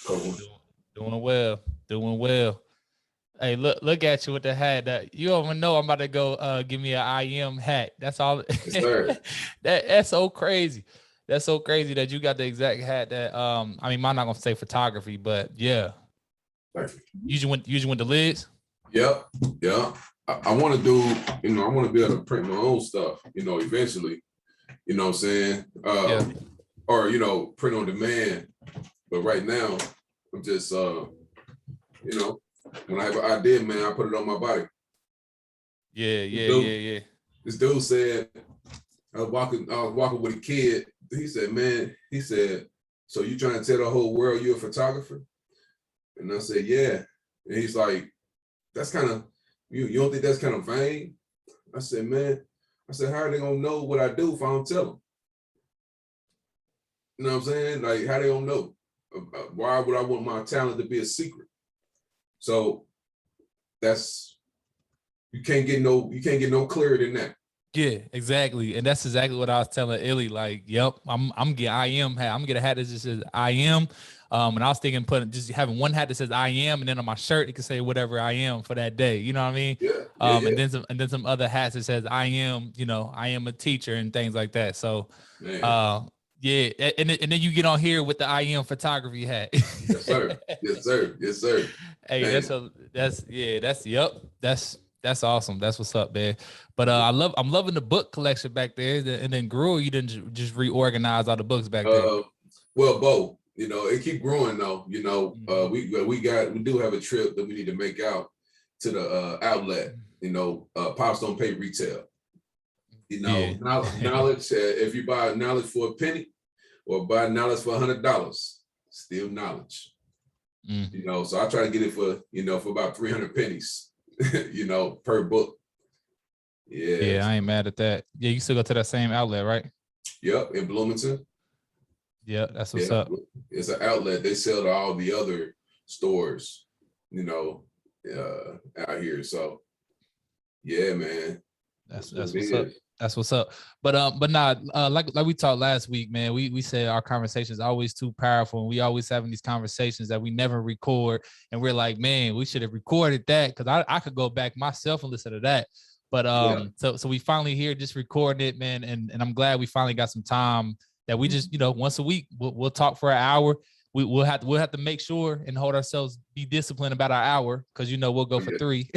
Cool. Doing well, doing well. Hey, look at you with the hat. That you don't even know I'm about to go give me an IM hat. That's all. Yes, sir. That's so crazy. That's so crazy that you got the exact hat that I mean, I'm not gonna say photography, but yeah. Thank you. Usually went the lids. Yep. Yeah. I want to do, I want to be able to print my own stuff, eventually, what I'm saying? Yeah. Or, print on demand. But right now, I'm just, when I have an idea, man, I put it on my body. Yeah. This dude said, I was walking with a kid. He said, man, so you trying to tell the whole world you're a photographer? And I said, yeah. And he's like, that's kind of, you don't think that's kind of vain? I said, man, how are they gonna know what I do if I don't tell them? You know what I'm saying? Like, how they don't know? Why would I want my talent to be a secret? So you can't get no clearer than that. Yeah, exactly. And that's exactly what I was telling Illy. Like, yep, I'm getting I am hat. I'm gonna get a hat that just says I am. And I was thinking just having one hat that says I am, and then on my shirt it can say whatever I am for that day. You know what I mean? Yeah. And then some other hats that says I am, I am a teacher and things like that. So yeah, and then you get on here with the I am photography hat. Yes, sir. Yes, sir. Yes, sir. Hey, Man. That's awesome. That's what's up, man. But I'm loving the book collection back there. And then grew, you didn't just reorganize all the books back there. Well, Bo, it keep growing though. We do have a trip that we need to make out to the outlet. Pops don't pay retail. Knowledge. If you buy knowledge for a penny, or buy knowledge for $100, still knowledge. So I try to get it for about 300 pennies, per book. Yeah, I ain't mad at that. Yeah, you still go to that same outlet, right? Yep, in Bloomington. Yeah, that's what's up. It's an outlet. They sell to all the other stores, out here. So yeah, man. That's what's up. That's what's up. But nah, like we talked last week, man. We said our conversation is always too powerful, and we always having these conversations that we never record. And we're like, man, we should have recorded that, because I could go back myself and listen to that. But so we finally here just recording it, man, and I'm glad we finally got some time that we just once a week we'll talk for an hour. We'll have to make sure and hold ourselves, be disciplined about our hour, because we'll go for 3.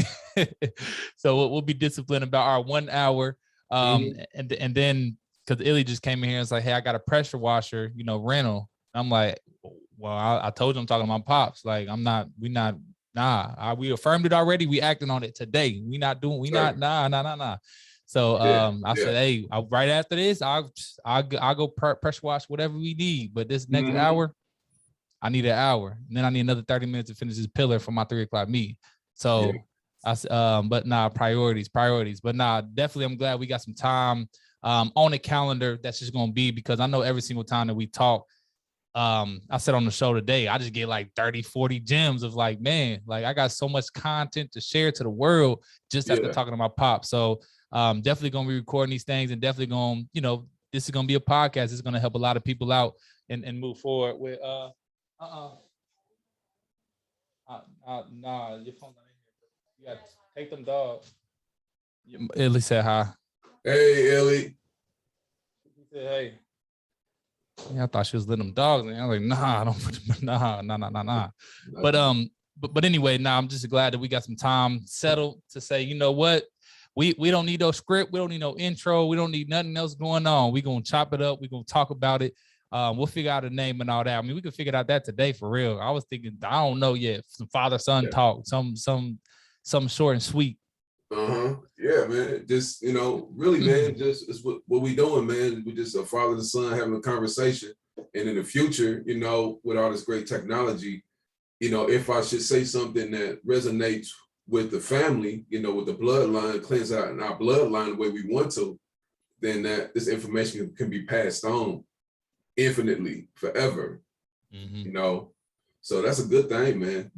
So we'll be disciplined about our 1 hour. And then because Illy just came in here and was like, hey, I got a pressure washer, rental. I'm like, well, I told you I'm talking to my pops. Like, we affirmed it already. We acting on it today. Nah. So I said, hey, right after this, I'll go pressure wash whatever we need. But this next hour, I need an hour. And then I need another 30 minutes to finish this pillar for my 3 o'clock meeting. So but nah, priorities. But nah, definitely I'm glad we got some time on the calendar. That's just gonna be, because I know every single time that we talk, I said on the show today, I just get like 30, 40 gems of like, man, like I got so much content to share to the world just after talking to my pop. So definitely gonna be recording these things, and definitely gonna, this is gonna be a podcast. It's gonna help a lot of people out and move forward with nah, your phone's not in here. You gotta take them dogs. Illy said hi. Hey, Illy. He said, hey. Yeah, I thought she was letting them dogs in. I was like, nah, I don't put them, nah. But anyway, I'm just glad that we got some time settled to say, you know what? We don't need no script. We don't need no intro. We don't need nothing else going on. We're going to chop it up. We're going to talk about it. We'll figure out a name and all that. I mean, we could figure out that today for real. I was thinking, I don't know yet. Some father-son talk, some short and sweet. Yeah, man. Just, really, man, just it's what we doing, man. We just a father and son having a conversation. And in the future, with all this great technology, if I should say something that resonates with the family, with the bloodline, cleanse out in our bloodline the way we want to, then that this information can be passed on infinitely, forever. So that's a good thing, man.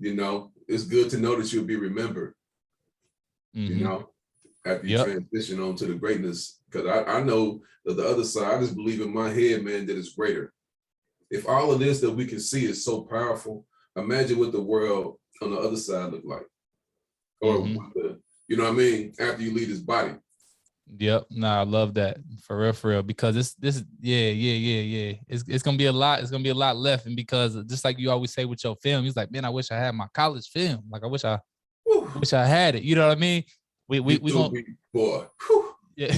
It's good to know that you'll be remembered. After you transition on to the greatness, because I know that the other side, I just believe in my head, man, that it's greater. if all of this that we can see is so powerful, imagine what the world on the other side look like. Or what the, you know what I mean, after you leave this body. Yep. I love that for real, because yeah. It's gonna be a lot. It's gonna be a lot left, and because just like you always say with your film, he's like, man, I wish I had my college film. Like, I wish I had it. You know what I mean? We gonna boy. Yeah.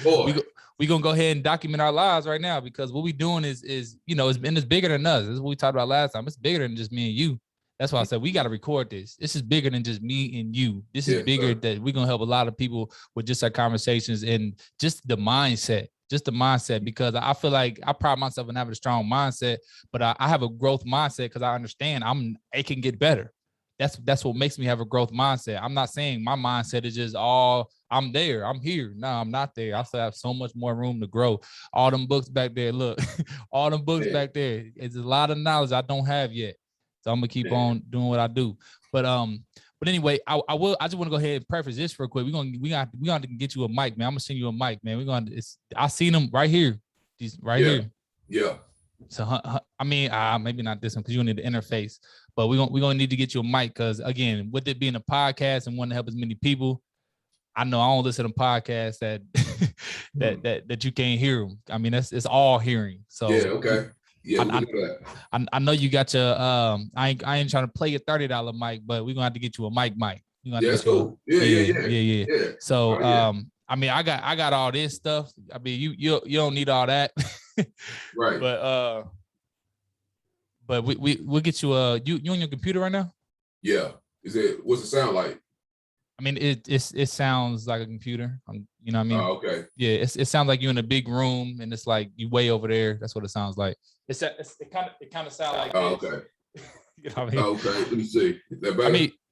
Boy. We gonna go ahead and document our lives right now, because what we doing is you know, it's bigger than us. This is what we talked about last time. It's bigger than just me and you. That's why I said we got to record this. This is bigger than just me and you. This is bigger, that we're going to help a lot of people with just our conversations and just the mindset, because I feel like I pride myself in having a strong mindset, but I have a growth mindset because I understand it can get better. That's what makes me have a growth mindset. I'm not saying my mindset is just all I'm there, I'm here. No, I'm not there. I still have so much more room to grow. All them books back there, look, all them books back there. It's a lot of knowledge I don't have yet. So I'm gonna keep on doing what I do. But anyway, I just want to go ahead and preface this real quick. We got to get you a mic, man. I'm gonna send you a mic, man. I seen them right here. These right here. Yeah. So I mean, maybe not this one because you need the interface, but we're gonna need to get you a mic because, again, with it being a podcast and wanting to help as many people, I know I don't listen to podcasts that that you can't hear them. I mean, it's all hearing. So yeah, okay. Yeah, I know you got your I ain't trying to play your $30 mic, but we're gonna have to get you a mic. That's cool. Yeah. So I mean, I got all this stuff. I mean, you don't need all that. Right. But we'll get you you on your computer right now? Yeah. What's it sound like? I mean, it sounds like a computer. You know what I mean? Oh, okay. Yeah, it sounds like you're in a big room and it's like you way over there. That's what it sounds like. It kind of sounds like. Oh, this. okay. You know what I mean? Okay. Let me see. Is that better?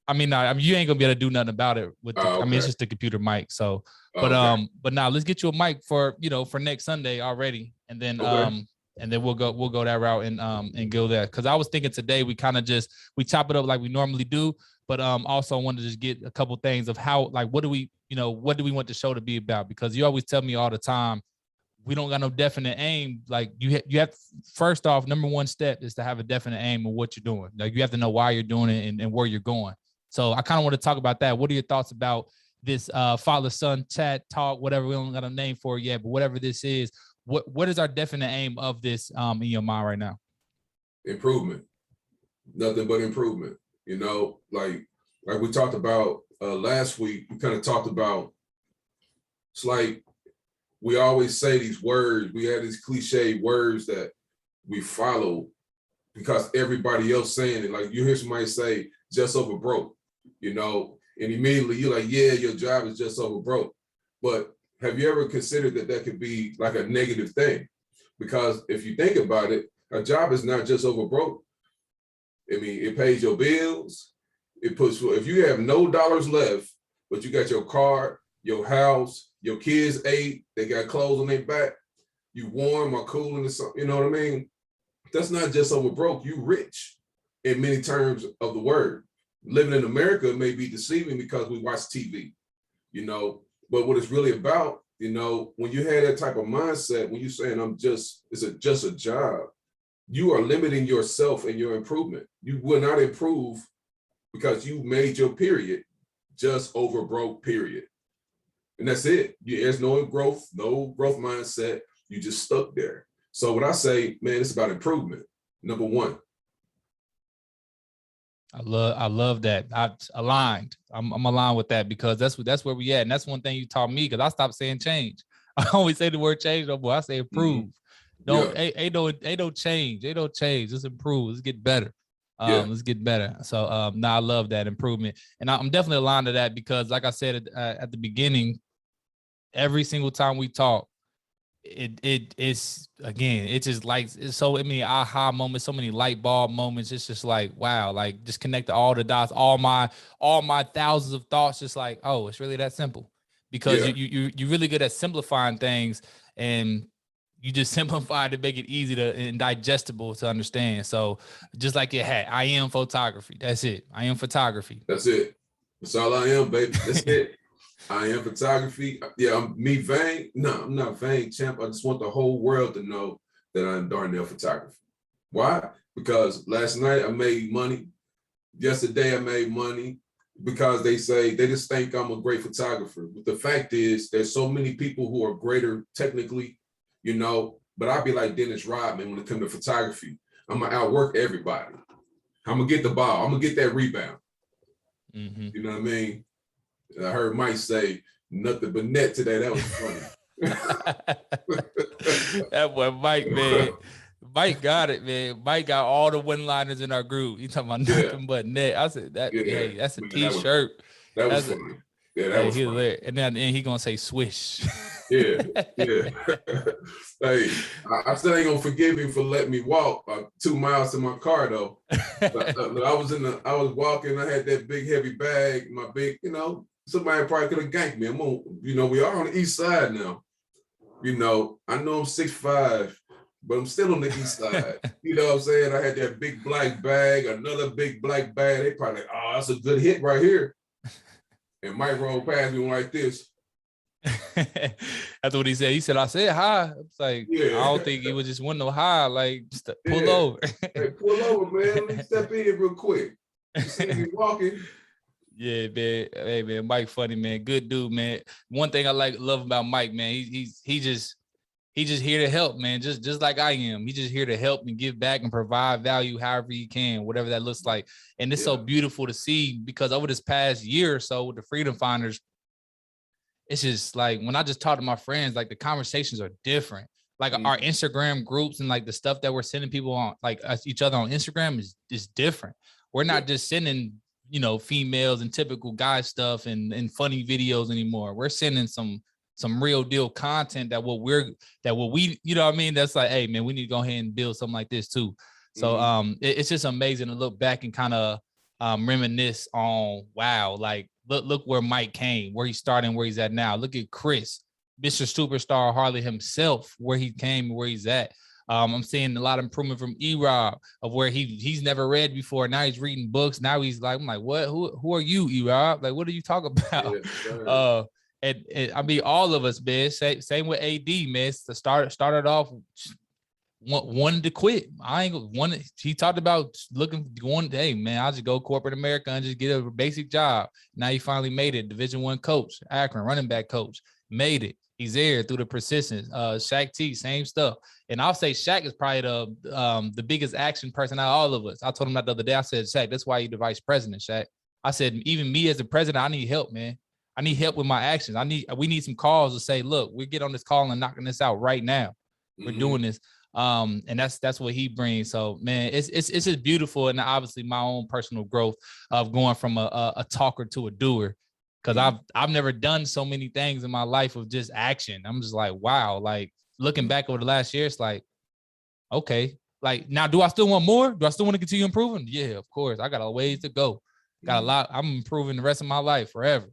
I mean, you ain't gonna be able to do nothing about it with. I mean, it's just the computer mic. So, but now let's get you a mic for next Sunday already, and then we'll go that route and go there. Because I was thinking today we kind of we chop it up like we normally do, but also wanted to just get a couple things of how, like, what do we want the show to be about? Because you always tell me all the time, we don't got no definite aim. Like you have, first off, number one step is to have a definite aim of what you're doing. Like you have to know why you're doing it and where you're going. So I kind of want to talk about that. What are your thoughts about this father-son chat talk, whatever, we don't got a name for it yet, but whatever this is, what is our definite aim of this in your mind right now? Improvement. Nothing but improvement. You know, like we talked about last week, we kind of talked about, it's like we always say these words, we have these cliche words that we follow because everybody else saying it. Like you hear somebody say, just over broke, you know, and immediately you're like, yeah, your job is just over broke. But have you ever considered that could be like a negative thing? Because if you think about it, a job is not just over broke. I mean, it pays your bills. If you have no dollars left, but you got your car, your house, your kids ate, they got clothes on their back, you warm or cool and something, you know what I mean? That's not just over broke, you rich in many terms of the word. Living in America may be deceiving because we watch TV, you know, but what it's really about, you know, when you have that type of mindset, when you're saying it's just a job, you are limiting yourself and your improvement. You will not improve because you made your period just over broke, period. And that's it. There's no growth mindset. You just stuck there. So when I say, man, it's about improvement, number one. I love that. I'm aligned with that because that's where we at. And that's one thing you taught me, because I stopped saying change. I always say the word change, no boy. I say improve. Ain't no change. Ain't no change. Let's improve. Let's get better. Let's get better. So I love that improvement. And I'm definitely aligned to that because, like I said at the beginning, every single time we talk, it's just like, it's so many aha moments, so many light bulb moments. It's just like, wow, like just connect all the dots, all my thousands of thoughts, just like, oh, it's really that simple. Because you're really good at simplifying things, and you just simplify to make it easy and digestible to understand. So just like your hat, I am photography. That's it. I am photography. That's it. That's all I am, baby. That's it. I am photography. Yeah, I'm me vain. No, I'm not vain, champ. I just want the whole world to know than I am Darnell photography. Why? Because last night I made money. Yesterday I made money because they just think I'm a great photographer. But the fact is, there's so many people who are greater technically, you know, but I'd be like Dennis Rodman when it comes to photography. I'm gonna outwork everybody. I'm gonna get the ball. I'm gonna get that rebound. Mm-hmm. You know what I mean? I heard Mike say nothing but net today. That was funny. That boy Mike, man. Mike got it, man. Mike got all the one-liners in our group. He talking about nothing but net. I said that. Yeah. Hey, that's a man, T-shirt. That was funny. Yeah, that was funny. There. And then he gonna say swish. Yeah. Hey, I still ain't gonna forgive him for letting me walk 2 miles to my car though. I was walking. I had that big heavy bag, my big, you know. Somebody probably could have ganked me. You know, we are on the east side now. You know, I know I'm 6'5", but I'm still on the east side. You know what I'm saying? I had that big black bag, another big black bag. They probably like, oh, that's a good hit right here. And Mike rolled past me like this. That's what he said. He said, I said hi. It's like, I don't think he was just wanting no hi. Like, just pull over. Hey, pull over, man. Let me step in real quick. You see me walking. Yeah, man. Hey, man, Mike funny, man. Good dude, man. One thing I love about Mike, man, he just here to help, man. Just like I am. He's just here to help and give back and provide value however he can, whatever that looks like. And it's so beautiful to see because over this past year or so with the Freedom Finders, it's just like when I just talk to my friends, like the conversations are different. Like our Instagram groups and like the stuff that we're sending people on, like each other on Instagram is different. We're not just sending, you know, females and typical guy stuff and funny videos anymore. We're sending some real deal content that what we, you know what I mean? That's like, hey man, we need to go ahead and build something like this too. So it's just amazing to look back and kind of reminisce on, wow, like look where Mike came, where he started and where he's at now. Look at Chris, Mr. Superstar Harley himself, where he came and where he's at. I'm seeing a lot of improvement from E-Rob of where he's never read before. Now he's reading books. Now he's like, I'm like, what? Who are you, E-Rob? Like, what are you talking about? Yeah, and I mean, all of us, man. Same with AD, man. Started off wanted to quit. He talked about going, hey man, I'll just go corporate America and just get a basic job. Now he finally made it. Division I coach, Akron running back coach, made it. He's there through the persistence. Shaq T, same stuff. And I'll say Shaq is probably the biggest action person out of all of us. I told him that the other day. I said, Shaq, that's why you're the vice president, Shaq. I said, even me as the president, I need help, man. I need help with my actions. We need some calls to say, look, we get on this call and knocking this out right now. We're doing this. And that's what he brings. So man, it's just beautiful. And obviously my own personal growth of going from a talker to a doer. Cause I've never done so many things in my life of just action. I'm just like, wow. Like looking back over the last year, it's like, okay, like now, do I still want more? Do I still want to continue improving? Yeah, of course. I got a ways to go. Got a lot. I'm improving the rest of my life forever.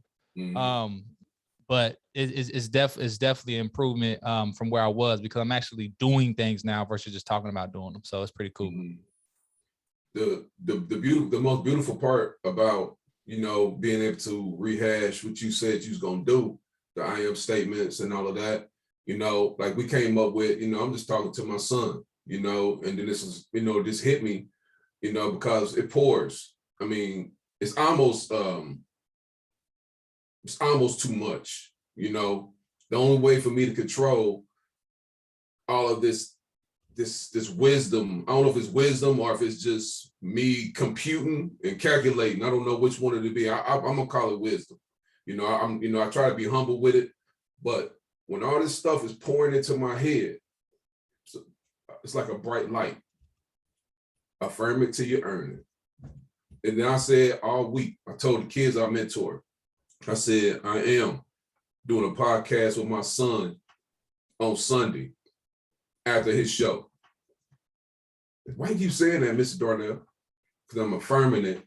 But it's definitely an improvement from where I was because I'm actually doing things now versus just talking about doing them. So it's pretty cool. The most beautiful part about, you know, being able to rehash what you said you was gonna do, the I am statements and all of that, you know, like we came up with, you know, I'm just talking to my son, you know, and then this is, you know, this hit me, you know, because it pours. I mean, it's almost too much, you know. The only way for me to control all of this wisdom, I don't know if it's wisdom or if it's just me computing and calculating. I don't know which one it would be. I'm gonna call it wisdom. You know, I try to be humble with it, but when all this stuff is pouring into my head, it's like a bright light. Affirm it till you earn it. And then I said all week, I told the kids I mentor, I said, I am doing a podcast with my son on Sunday after his show. Why do you keep saying that, Mr. Darnell? Because I'm affirming it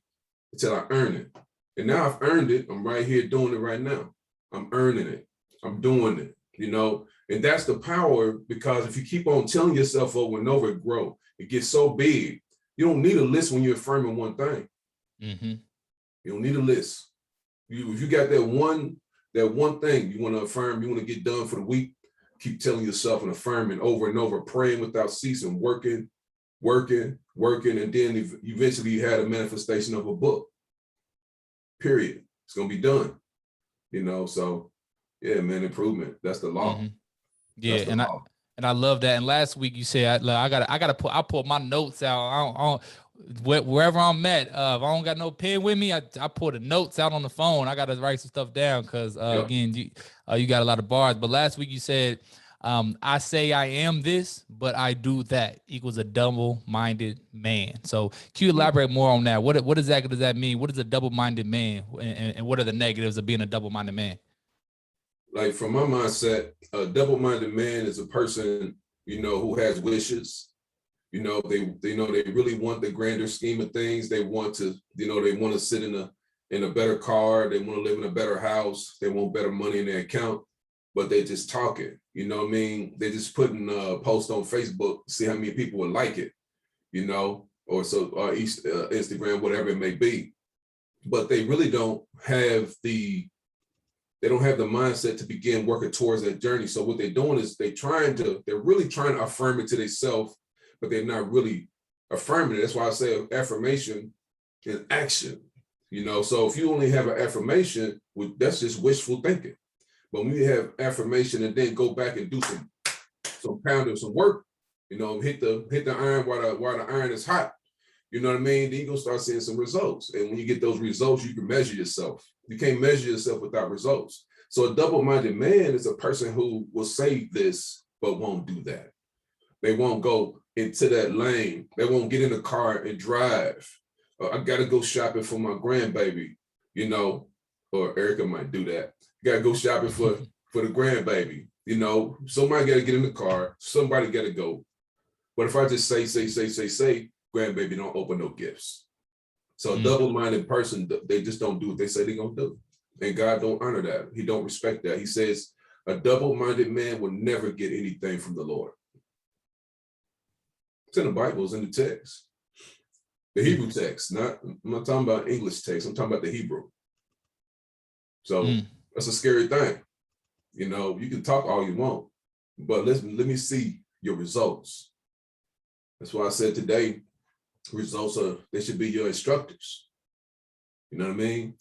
until I earn it. And now I've earned it. I'm right here doing it right now. I'm earning it. I'm doing it, you know? And that's the power, because if you keep on telling yourself over and over, it grows. It gets so big. You don't need a list when you're affirming one thing. You don't need a list. If you got that one thing you want to affirm, you want to get done for the week, Keep telling yourself and affirming over and over, praying without ceasing, working, and then eventually you had a manifestation of a book. Period. It's gonna be done. So yeah, man, improvement. That's the law. Mm-hmm. Yeah, and I love that. And last week you said I pull my notes out. I don't, wherever I'm at. If I don't got no pen with me, I pull the notes out on the phone. I gotta write some stuff down because again, you got a lot of bars. But last week you said, I say I am this, but I do that equals a double-minded man. So can you elaborate more on that? What exactly does that mean? What is a double-minded man, and what are the negatives of being a double-minded man? Like from my mindset, a double-minded man is a person, who has wishes. They really want the grander scheme of things. They want to, they want to sit in a better car. They want to live in a better house. They want better money in their account, but they're just talking. You know what I mean? They're just putting a post on Facebook, see how many people would like it, or Instagram, whatever it may be. But they really don't have the mindset to begin working towards that journey. So what they're doing is they're really trying to affirm it to themselves, but they're not really affirming it. That's why I say affirmation is action. So if you only have an affirmation, that's just wishful thinking. But when you have affirmation and then go back and do some pounding, some work, hit the iron while the iron is hot. You know what I mean? Then you're gonna start seeing some results. And when you get those results, you can measure yourself. You can't measure yourself without results. So a double-minded man is a person who will say this, but won't do that. They won't go into that lane. They won't get in the car and drive. I gotta go shopping for my grandbaby, or Erica might do that. Gotta go shopping for the grandbaby. Somebody gotta get in the car. Somebody gotta go. But if I just say, grandbaby don't open no gifts. So a double-minded person, they just don't do what they say they're gonna do. And God don't honor that. He don't respect that. He says a double-minded man will never get anything from the Lord. It's in the Bible, it's in the text. The Hebrew text, I'm not talking about English text, I'm talking about the Hebrew. So that's a scary thing. You can talk all you want, but let me see your results. That's why I said today, results they should be your instructors. You know what I mean?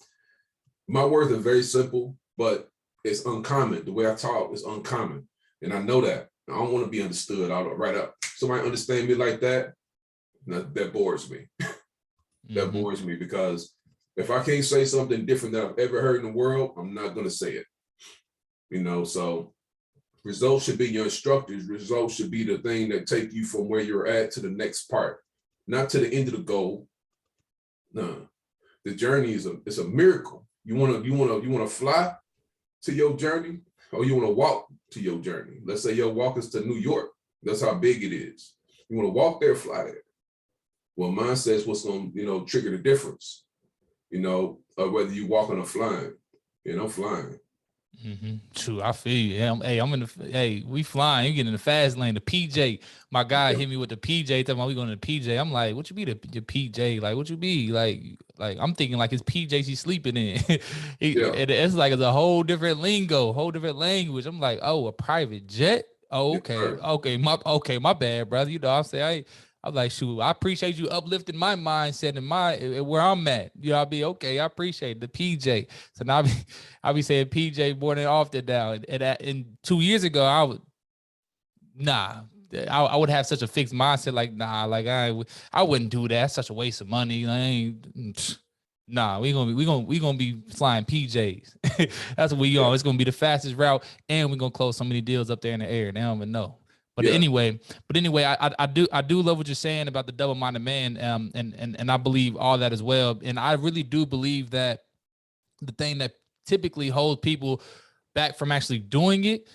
My words are very simple, but it's uncommon. The way I talk is uncommon. And I know that. I don't want to be understood right up. Somebody understand me like that, that bores me. That bores me because if I can't say something different than I've ever heard in the world, I'm not going to say it. So results should be your instructors. Results should be the thing that take you from where you're at to the next part, not to the end of the goal. No, the journey is a miracle. You want to fly to your journey, or you want to walk to your journey. Let's say your walk is to New York. That's how big it is. You want to walk there, fly there. Well, mine says what's going to trigger the difference. Whether you walking or flying. Flying. True, I feel you. We flying. You get in the fast lane. The PJ, my guy hit me with the PJ. Talking about we going to the PJ. I'm like, what you be the PJ? Like, what you be like? I'm thinking like his PJs he's sleeping in. It's like it's a whole different lingo, whole different language. I'm like, oh, a private jet. Oh, okay, my bad, brother. I'm saying I'm like, shoot, I appreciate you uplifting my mindset and where I'm at. I'll be okay. I appreciate the PJ. So now I'll be saying PJ more than often now. And 2 years ago, I would have such a fixed mindset. Like, like I wouldn't do that. That's such a waste of money. We gonna be flying PJs. That's what we on. It's gonna be the fastest route, and we're gonna close so many deals up there in the air. They don't even know. But anyway, I do love what you're saying about the double-minded man, and I believe all that as well. And I really do believe that the thing that typically holds people back from actually doing it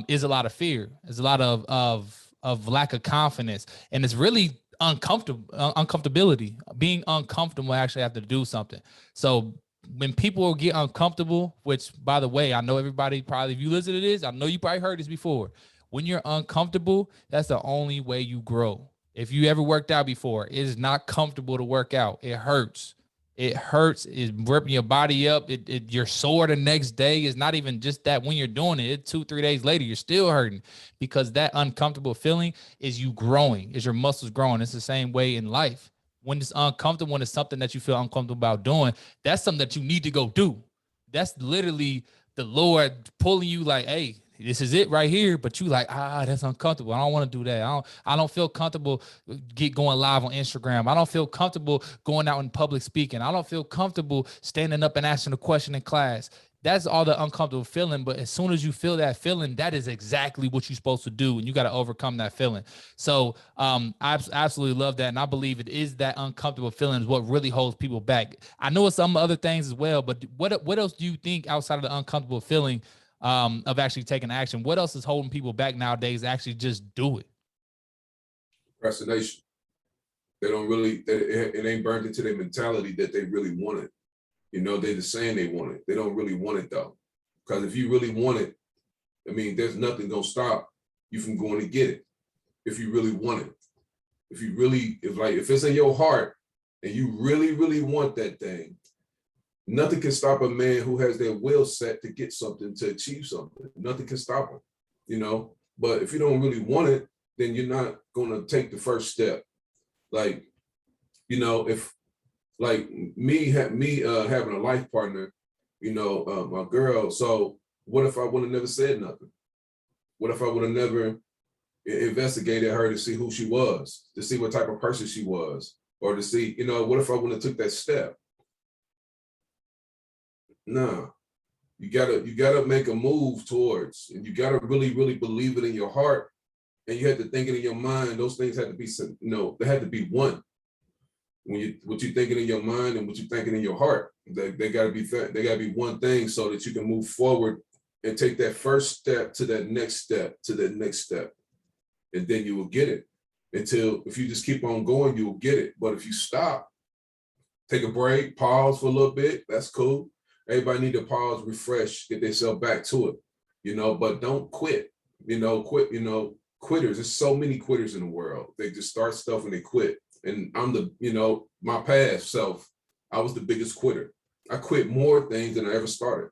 is a lot of fear. There's a lot of lack of confidence, and it's really uncomfortability. Being uncomfortable, actually have to do something. So when people get uncomfortable, which by the way, I know everybody probably, if you listen to this, I know you probably heard this before. When you're uncomfortable, that's the only way you grow. If you ever worked out before, it is not comfortable to work out. It hurts. It hurts. It's ripping your body up. You're sore the next day. It's not even just that when you're doing it, 2-3 days later, you're still hurting, because that uncomfortable feeling is you growing, is your muscles growing. It's the same way in life. When it's uncomfortable, when it's something that you feel uncomfortable about doing, that's something that you need to go do. That's literally the Lord pulling you like, hey, this is it right here. But you like, that's uncomfortable. I don't want to do that. I don't feel comfortable going live on Instagram. I don't feel comfortable going out in public speaking. I don't feel comfortable standing up and asking a question in class. That's all the uncomfortable feeling. But as soon as you feel that feeling, that is exactly what you're supposed to do. And you got to overcome that feeling. So I absolutely love that. And I believe it is that uncomfortable feeling is what really holds people back. I know it's some other things as well, but what else do you think outside of the uncomfortable feeling of actually taking action? What else is holding people back nowadays to actually just do it? Procrastination. They don't really, it ain't burned into their mentality that they really want it. You know, they're just saying they want it. They don't really want it though. Because if you really want it, I mean, there's nothing gonna stop you from going to get it. If you really want it. If it's in your heart and you really, really want that thing, nothing can stop a man who has their will set to get something, to achieve something. Nothing can stop him, you know? But if you don't really want it, then you're not gonna take the first step. Like, you know, if like having a life partner, you know, my girl. So what if I would have never said nothing? What if I would have never investigated her to see who she was, to see what type of person she was, or to see, you know, what if I wouldn't have took that step? No, you gotta make a move towards, and you gotta really, really believe it in your heart, and you have to think it in your mind. Those things had to be, you know, they had to be one. What you thinking in your mind and what you thinking in your heart, they gotta be one thing, so that you can move forward and take that first step to that next step to that next step, and then you will get it. Until if you just keep on going, you will get it. But if you stop, take a break, pause for a little bit, that's cool. Everybody need to pause, refresh, get themselves back to it, you know, but don't quit, you know, quitters. There's so many quitters in the world. They just start stuff and they quit. And I'm my past self, I was the biggest quitter. I quit more things than I ever started.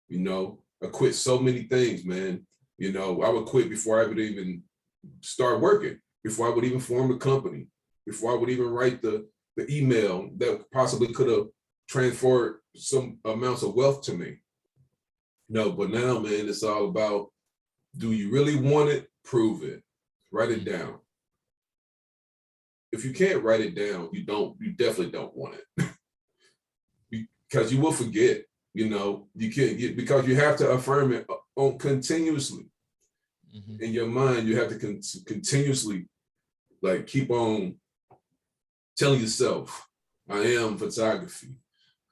You know, I quit so many things, man. You know, I would quit before I would even start working, before I would even form a company, before I would even write the email that possibly could have transferred some amounts of wealth to me. No, but now, man, it's all about, do you really want it? Prove it. Write it down. If you can't write it down, you definitely don't want it. Because you will forget, you know, because you have to affirm it on continuously. In your mind. You have to continuously, like, keep on telling yourself, I am photography.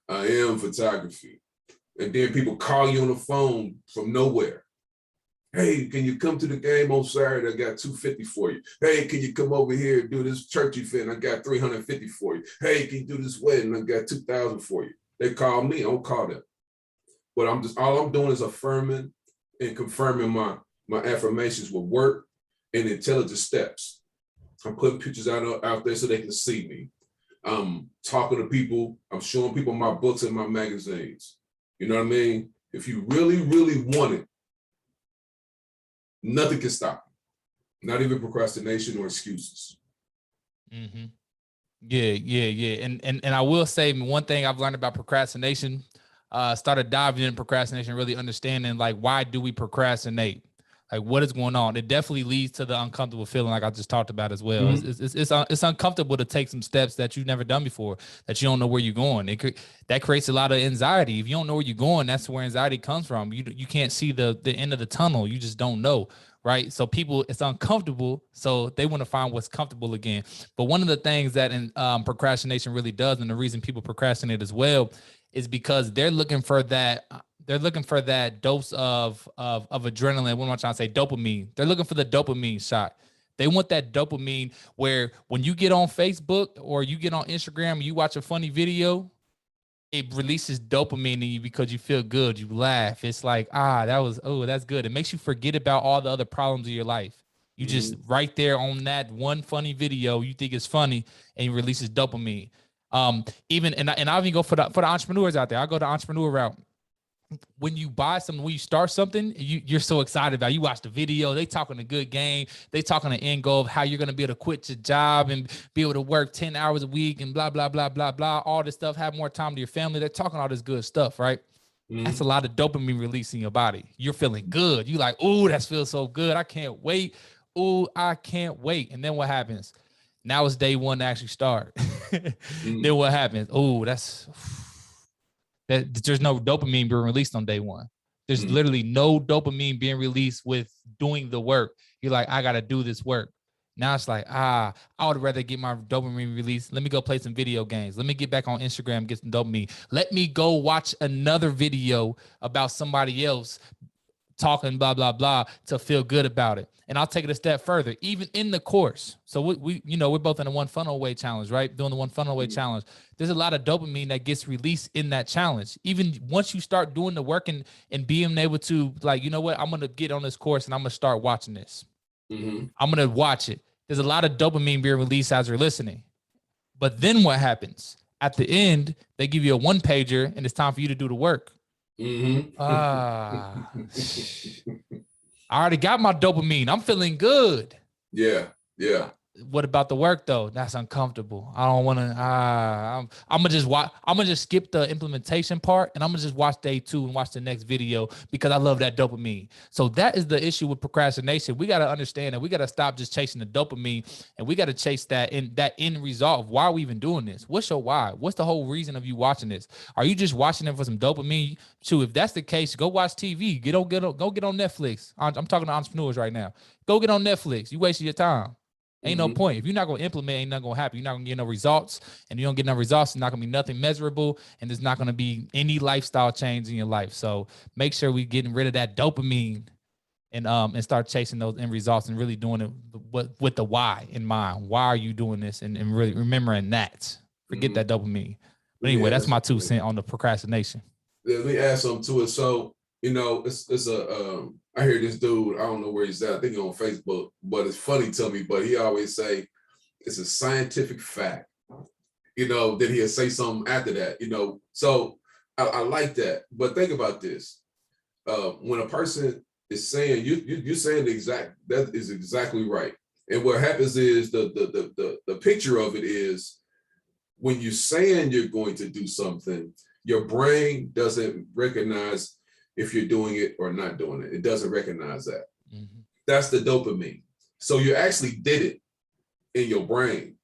I am photography. And then people call you on the phone from nowhere. Hey, can you come to the game on Saturday? I got $250 for you. Hey, can you come over here and do this church event? I got $350 for you. Hey, can you do this wedding? I got $2,000 for you. They call me, I don't call them. But all I'm doing is affirming and confirming my affirmations with work and intelligent steps. I'm putting pictures out there so they can see me. I'm talking to people. I'm showing people my books and my magazines. You know what I mean? If you really, really want it, nothing can stop you. Not even procrastination or excuses. Mm-hmm. Yeah. And I will say one thing I've learned about procrastination, started diving in procrastination, really understanding, like, why do we procrastinate? Like, what is going on? It definitely leads to the uncomfortable feeling, like I just talked about as well. Mm-hmm. It's uncomfortable to take some steps that you've never done before, that you don't know where you're going. That creates a lot of anxiety. If you don't know where you're going, that's where anxiety comes from. You can't see the end of the tunnel. You just don't know, right? So people, it's uncomfortable, so they want to find what's comfortable again. But one of the things that procrastination really does, and the reason people procrastinate as well, is because they're looking for that dose of adrenaline. What am I trying to say? Dopamine. They're looking for the dopamine shot. They want that dopamine where when you get on Facebook or you get on Instagram and you watch a funny video, it releases dopamine in you because you feel good. You laugh. It's like, that's good. It makes you forget about all the other problems of your life. You just right there on that one funny video, you think it's funny, and it releases dopamine. Even and I even go for the entrepreneurs out there. I go the entrepreneur route. When you buy something, when you start something, you're so excited about it. You watch the video, they talking a good game, they talking the end goal of how you're gonna be able to quit your job and be able to work 10 hours a week and blah, blah, blah, blah, blah, all this stuff, have more time to your family. They're talking all this good stuff, right? Mm-hmm. That's a lot of dopamine release in your body. You're feeling good. You like, ooh, that feels so good. I can't wait. Ooh, I can't wait. And then what happens? Now it's day one to actually start. Then what happens? Oh, there's no dopamine being released on day one. There's literally no dopamine being released with doing the work. You're like, I got to do this work. Now it's like, I would rather get my dopamine released. Let me go play some video games. Let me get back on Instagram, get some dopamine. Let me go watch another video about somebody else talking blah, blah, blah to feel good about it. And I'll take it a step further, even in the course. So we're both in the One Funnel Away challenge, right? Doing the One Funnel Away challenge. There's a lot of dopamine that gets released in that challenge. Even once you start doing the work and being able to like, you know what, I'm going to get on this course and I'm going to start watching this. I'm going to watch it. There's a lot of dopamine being released as you're listening. But then what happens? At the end, they give you a one pager and it's time for you to do the work. I already got my dopamine. I'm feeling good. Yeah. What about the work though? That's uncomfortable. I don't want to. I'm gonna just watch. I'm gonna just skip the implementation part, and I'm gonna just watch day 2 and watch the next video because I love that dopamine. So that is the issue with procrastination. We gotta understand that we gotta stop just chasing the dopamine, and we gotta chase that end result of why are we even doing this? What's your why? What's the whole reason of you watching this? Are you just watching it for some dopamine? Shoot, if that's the case, go watch TV. Go get on Netflix. I'm talking to entrepreneurs right now. Go get on Netflix. You wasting your time. Ain't no point. If you're not going to implement, ain't nothing going to happen. You're not going to get no results, and you don't get no results. It's not going to be nothing measurable, and there's not going to be any lifestyle change in your life. So make sure we getting rid of that dopamine and start chasing those end results and really doing it with the why in mind. Why are you doing this? And really remembering that. Forget that dopamine. But anyway, that's my 2 cents on the procrastination. Let me add something to it. So, it's I hear this dude, I don't know where he's at. I think he's on Facebook, but it's funny to me, but he always say it's a scientific fact, then he'll say something after that, So I like that. But think about this. When a person is saying, you're saying that is exactly right. And what happens is the picture of it is when you're saying you're going to do something, your brain doesn't recognize if you're doing it or not doing it. It doesn't recognize that. That's the dopamine. So you actually did it in your brain,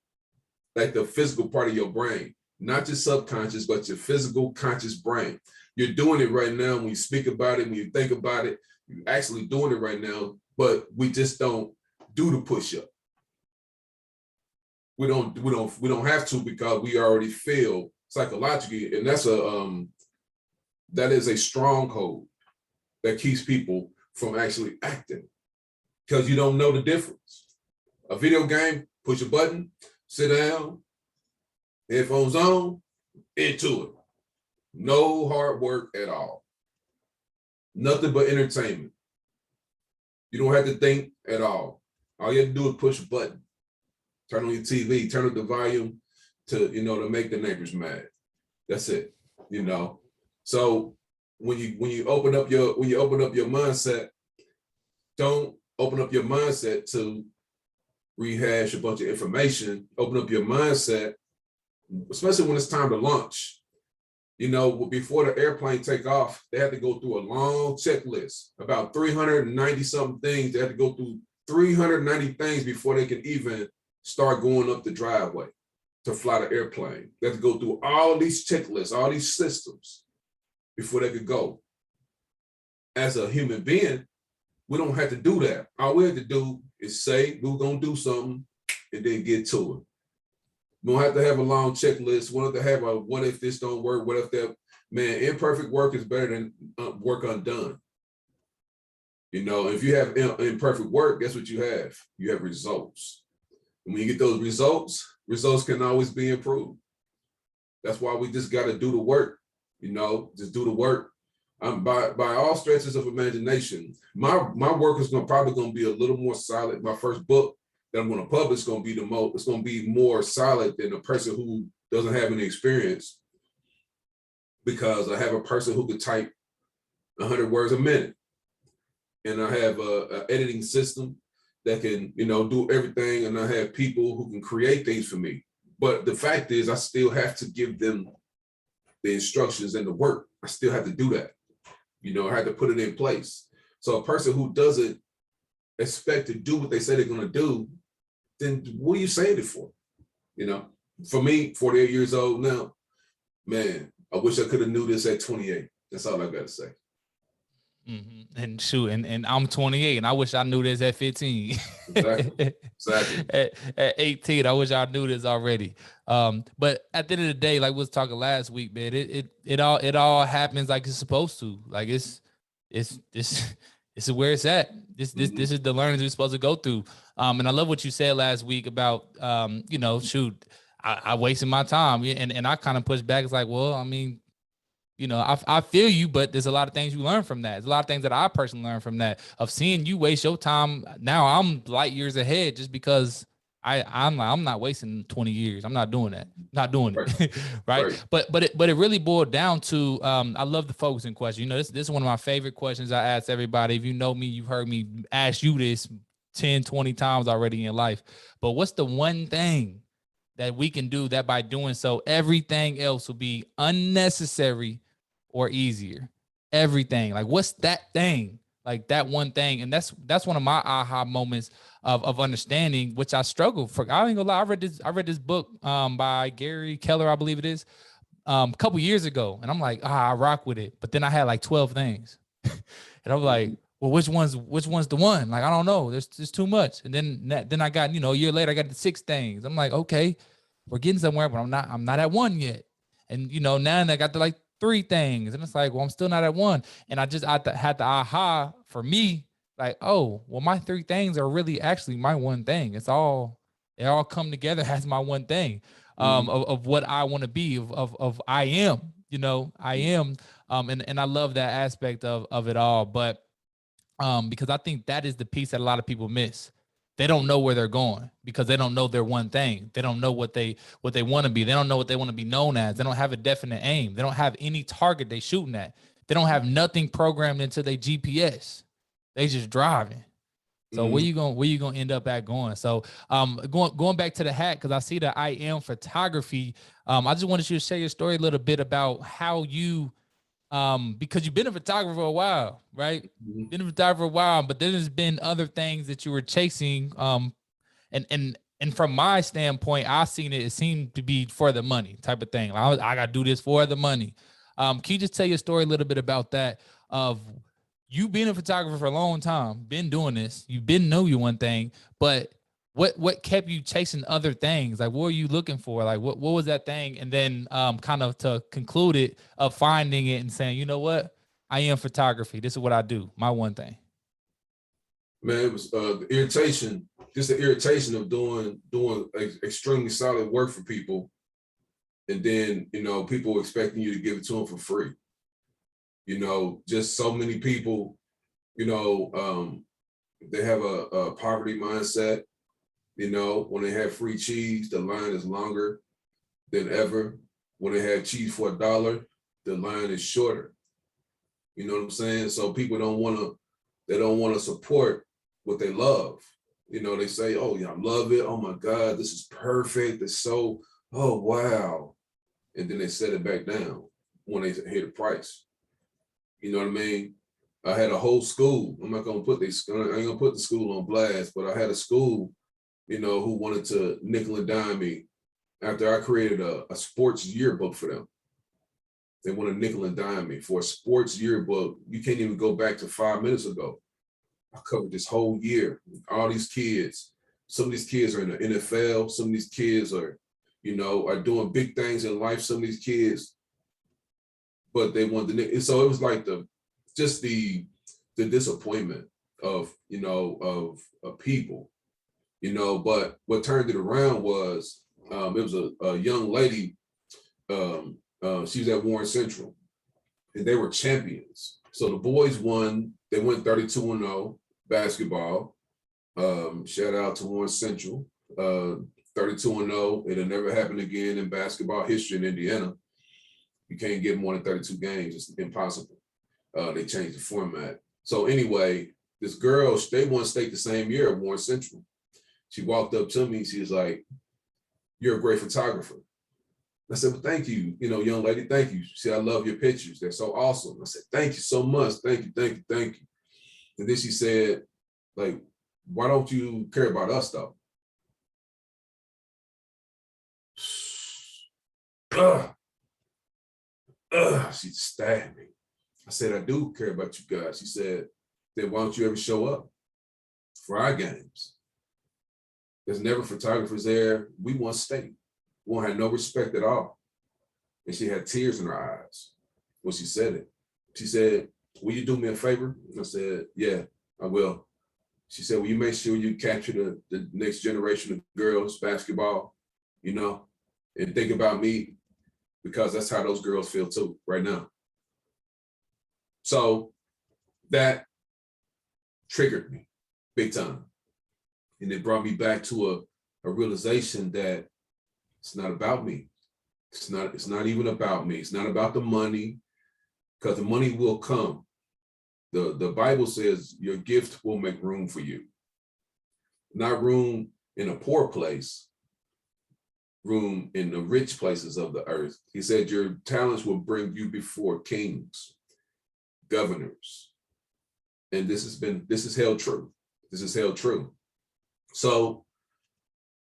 like the physical part of your brain, not your subconscious, but your physical conscious brain. You're doing it right now. When you speak about it, when you think about it, you're actually doing it right now, but we just don't do the push-up. We don't have to because we already feel psychologically, and that is a stronghold that keeps people from actually acting because you don't know the difference. A video game, push a button, sit down, headphones on, into it. No hard work at all. Nothing but entertainment. You don't have to think at all. All you have to do is push a button, turn on your TV, turn up the volume to make the neighbors mad. That's it, So when you open up your mindset, don't open up your mindset to rehash a bunch of information. Open up your mindset, especially when it's time to launch. Before the airplane take off, they had to go through a long checklist, about 390 something things. They had to go through 390 things before they can even start going up the driveway to fly the airplane. They had to go through all of these checklists, all these systems before they could go. As a human being, we don't have to do that. All we have to do is say we're going to do something and then get to it. We don't have to have a long checklist. We don't have to have a what if this don't work, what if that. Man, imperfect work is better than work undone. If you have imperfect work, guess what you have? You have results. And when you get those results can always be improved. That's why we just got to do the work. Just do the work. By all stretches of imagination, my work is probably going to be a little more solid. My first book that I'm going to publish is going to be it's going to be more solid than a person who doesn't have any experience, because I have a person who could type 100 words a minute, and I have a editing system that can, do everything, and I have people who can create things for me. But the fact is, I still have to give them the instructions and the work. I still have to do that. I have to put it in place. So a person who doesn't expect to do what they say they're going to do, then what are you saying it for? For me, 48 years old now, man, I wish I could have knew this at 28. That's all I got to say. Mm-hmm. And shoot, and I'm 28, and I wish I knew this at 15. Exactly. At 18, I wish I knew this already. But at the end of the day, like we was talking last week, man, it all happens like it's supposed to. Like it's this is where it's at. This is the learning we're supposed to go through. And I love what you said last week about shoot, I wasted my time, and I kind of pushed back. It's like, well, I mean, I feel you, but there's a lot of things you learn from that. There's a lot of things that I personally learned from that, of seeing you waste your time. Now I'm light years ahead just because I'm not wasting 20 years. I'm not doing that. Not doing it. Right. But it really boiled down to, I love the focusing question. This is one of my favorite questions I ask everybody. If you know me, you've heard me ask you this 10, 20 times already in your life. But what's the one thing that we can do that by doing so, everything else will be unnecessary or easier? Everything. Like, what's that thing? Like that one thing. And that's one of my aha moments of understanding, which I struggle for. I ain't gonna lie, I read this book by Gary Keller, I believe it is, a couple years ago. And I'm like, I rock with it. But then I had like 12 things. And I'm like, well, which one's the one? Like, I don't know. There's too much. And then I got, a year later, I got the 6 things. I'm like, okay, we're getting somewhere, but I'm not at one yet. And now I got the like 3 things, and it's like, well, I'm still not at one. And I had the aha for me, like, oh, well, my 3 things are really actually my one thing. It all come together as my one thing, of what I want to be, of I am, I am. And I love that aspect of it all. But because I think that is the piece that a lot of people miss. They don't know where they're going because they don't know their one thing. They don't know what they want to be. They don't know what they want to be known as. They don't have a definite aim. They don't have any target they shooting at. They don't have nothing programmed into their GPS. They just driving. So where you gonna end up at going? So going back to the hat, because I see that I am photography. I just wanted you to share your story a little bit about how you, because you've been a photographer for a while, right? Been a photographer for a while, but then there's been other things that you were chasing. And from my standpoint, I seen it seemed to be for the money type of thing. I gotta do this for the money. Can you just tell your story a little bit about that, of you being a photographer for a long time, been doing this, you've been know you one thing, but what kept you chasing other things? Like, what were you looking for? Like, what was that thing? And then kind of to conclude it, of finding it and saying, you know what, I am photography. This is what I do. My one thing. Man, it was the irritation, just the irritation of doing extremely solid work for people, and then people expecting you to give it to them for free. Just so many people, they have a poverty mindset. When they have free cheese, the line is longer than ever. When they have cheese for $1, the line is shorter. You know what I'm saying? So people don't want to support what they love. They say, oh yeah, I love it. Oh my God, this is perfect. It's so, oh wow. And then they set it back down when they hear the price. You know what I mean? I had a whole school. I'm not gonna put this, I ain't gonna put the school on blast, but I had a school, who wanted to nickel and dime me after I created a sports yearbook for them. They want to nickel and dime me for a sports yearbook. You can't even go back to 5 minutes ago. I covered this whole year. All these kids. Some of these kids are in the NFL. Some of these kids are doing big things in life. Some of these kids, but they want the. And so it was like the disappointment of people. But what turned it around was it was a young lady. She was at Warren Central, and they were champions. So the boys won. They went 32-0 basketball. Shout out to Warren Central. 32-0. It'll never happen again in basketball history in Indiana. You can't get more than 32 games. It's impossible. They changed the format. So anyway, this girl, they won state the same year at Warren Central. She walked up to me. She was like, "You're a great photographer." I said, "Well, thank you, young lady, thank you." She said, "I love your pictures. They're so awesome." I said, "Thank you so much. Thank you, thank you, thank you." And then she said, like, "Why don't you care about us though?" She stabbed me. I said, "I do care about you guys." She said, "Then why don't you ever show up for our games? There's never photographers there. We want state. We won't have no respect at all." And she had tears in her eyes when she said it. She said, "Will you do me a favor?" I said, "Yeah, I will." She said, "Will you make sure you capture the next generation of girls basketball, and think about me, because that's how those girls feel too right now." So that triggered me big time. And it brought me back to a realization that it's not about me. It's not even about me. It's not about the money, because the money will come. The Bible says your gift will make room for you. Not room in a poor place, room in the rich places of the earth. He said your talents will bring you before kings, governors. And this is held true. This is held true. So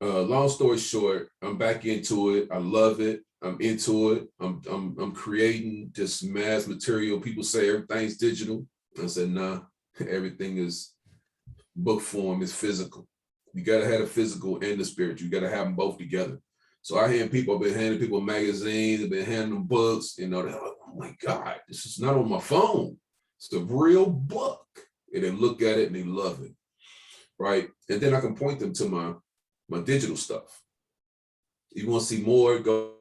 long story short, I'm back into it. I love it. I'm into it. I'm creating this mass material. People say everything's digital. I said, nah, everything is book form, is physical. You got to have the physical and the spiritual. You got to have them both together. So I've been handing people magazines, I've been handing them books, they're like, "Oh my God, this is not on my phone. It's the real book." And they look at it and they love it, right? And then I can point them to my digital stuff. You want to see more, go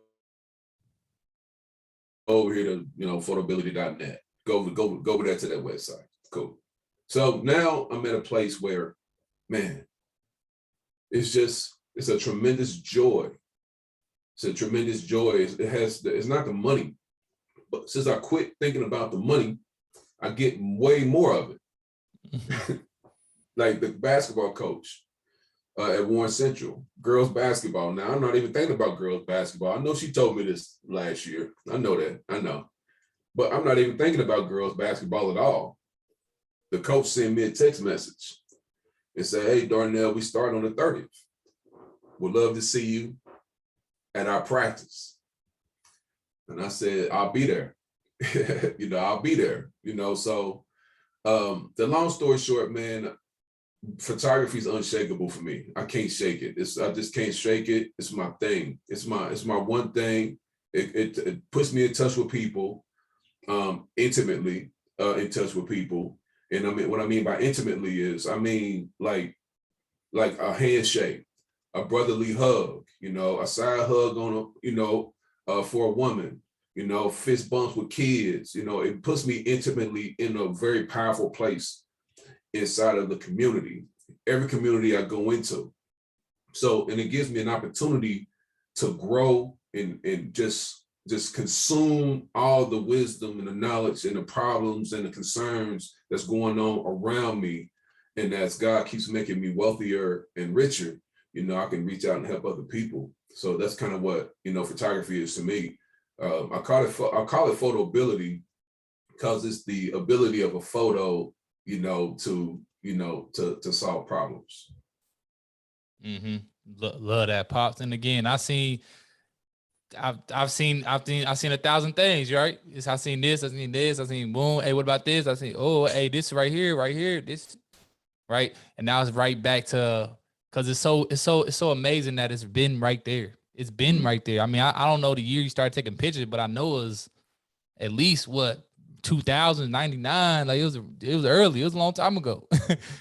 over here to, photability.net. Go over there to that website. Cool. So now I'm at a place where, man, it's a tremendous joy. It's a tremendous joy. It's not the money, but since I quit thinking about the money, I get way more of it. Like the basketball coach at Warren Central, girls basketball. Now, I'm not even thinking about girls basketball. I know she told me this last year. I know that. I know. But I'm not even thinking about girls basketball at all. The coach sent me a text message and said, "Hey, Darnell, we start on the 30th. Would love to see you at our practice." And I said, "I'll be there." I'll be there. So the long story short, man, photography is unshakable for me. I can't shake it. I just can't shake it. It's my thing. It's my one thing. It puts me in touch with people, intimately in touch with people. And I mean, what I mean by intimately is, I mean like a handshake, a brotherly hug, a side hug for a woman, fist bumps with kids. It puts me intimately in a very powerful place inside of the community, every community I go into. So, and it gives me an opportunity to grow and just consume all the wisdom and the knowledge and the problems and the concerns that's going on around me. And as God keeps making me wealthier and richer, I can reach out and help other people. So that's kind of what, photography is to me. I call it photoability because it's the ability of a photo, to solve problems. Mm-hmm. Love that, Pops. And again, I've seen 1,000 things, right? I seen this, I seen this, I seen boom. Hey, what about this? I seen, oh, hey, this right here, this, right? And now it's right back to, because it's so amazing that it's been right there. It's been right there. I mean, I don't know the year you started taking pictures, but I know it was at least 2099. Like it was early. It was a long time ago.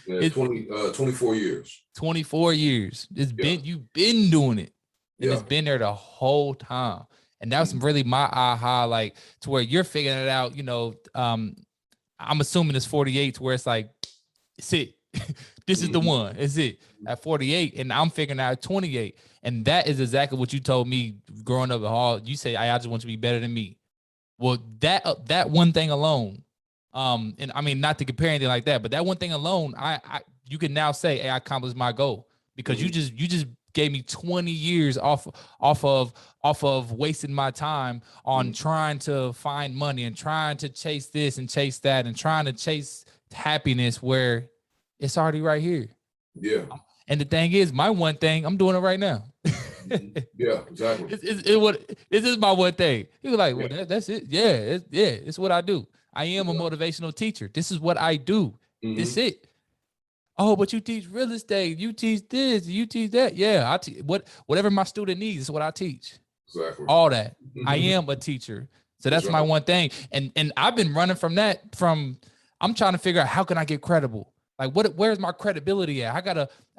Yeah, 24 years. 24 years. You've been doing it. And Yeah. it's been there the whole time. And that was really my aha, like to where you're figuring it out, I'm assuming it's 48 to where it's like, it's it. This is the one. It's it. At 48, and I'm figuring out at 28. And that is exactly what you told me growing up at Hall. You say, I just want you to be better than me. Well, that one thing alone, and I mean, not to compare anything like that, but that one thing alone, you can now say, hey, I accomplished my goal, because you just gave me 20 years off of wasting my time on trying to find money and trying to chase this and chase that and trying to chase happiness where it's already right here. Yeah. And the thing is, my one thing, I'm doing it right now. Yeah, exactly. This is my one thing. He was like, well, that's it. Yeah, it's what I do. I am a motivational teacher. This is what I do. This it. Oh, but you teach real estate. You teach this. You teach that. Yeah, I teach whatever my student needs is what I teach. Exactly. All that. I am a teacher. So that's my one thing. And I've been running from that. I'm trying to figure out, how can I get credible? Like, where's my credibility at? I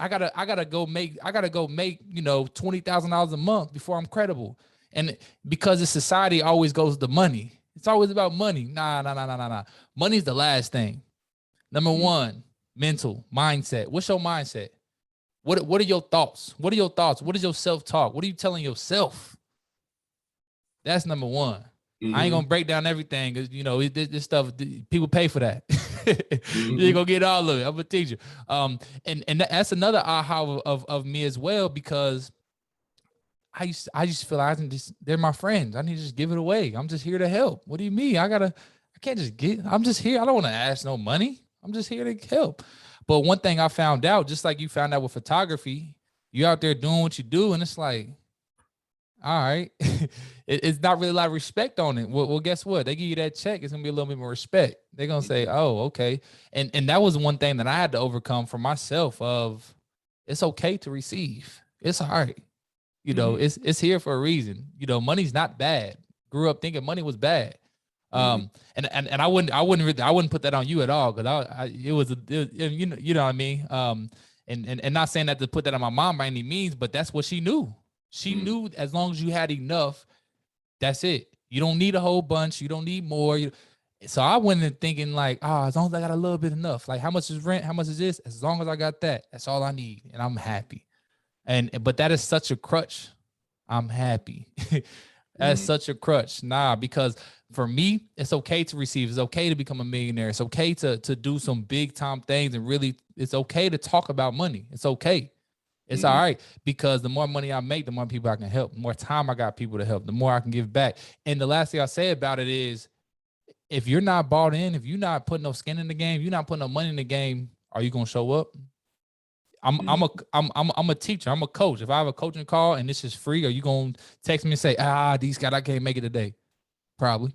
gotta go make, $20,000 a month before I'm credible. And because the society always goes to money. It's always about money. Nah. Money's the last thing. Number one, mental mindset. What's your mindset? What are your thoughts? What are your thoughts? What is your self-talk? What are you telling yourself? That's number one. I ain't gonna break down everything, because this stuff, people pay for that. You ain't gonna get all of it. I'm a teacher. And that's another aha of me as well, because I used to feel like they're my friends. I need to just give it away. I'm just here to help. What do you mean? I can't just I'm just here. I don't want to ask no money. I'm just here to help. But one thing I found out, just like you found out with photography, you're out there doing what you do, and it's like, all right, it's not really a lot of respect on it. Well, guess what? They give you that check, it's gonna be a little bit more respect. They're gonna say, oh, okay. And that was one thing that I had to overcome for myself, of it's okay to receive. It's all right. It's here for a reason. Money's not bad. Grew up thinking money was bad. And I wouldn't put that on you at all, because it was you know what I mean. And not saying that to put that on my mom by any means, but that's what she knew. She knew as long as you had enough, that's it. You don't need a whole bunch. You don't need more. So I went in thinking like, as long as I got a little bit enough, like how much is rent? How much is this? As long as I got that, that's all I need, and I'm happy. But that is such a crutch. I'm happy. That's such a crutch. Because for me, it's okay to receive. It's okay to become a millionaire. It's okay to do some big time things, and really, it's okay to talk about money. It's okay. It's all right, because the more money I make, the more people I can help. The more time I got people to help, the more I can give back. And the last thing I say about it is, if you're not bought in, if you're not putting no skin in the game, you're not putting no money in the game, are you gonna show up? I'm a teacher. I'm a coach. If I have a coaching call and this is free, are you gonna text me and say, these guys, I can't make it today? Probably.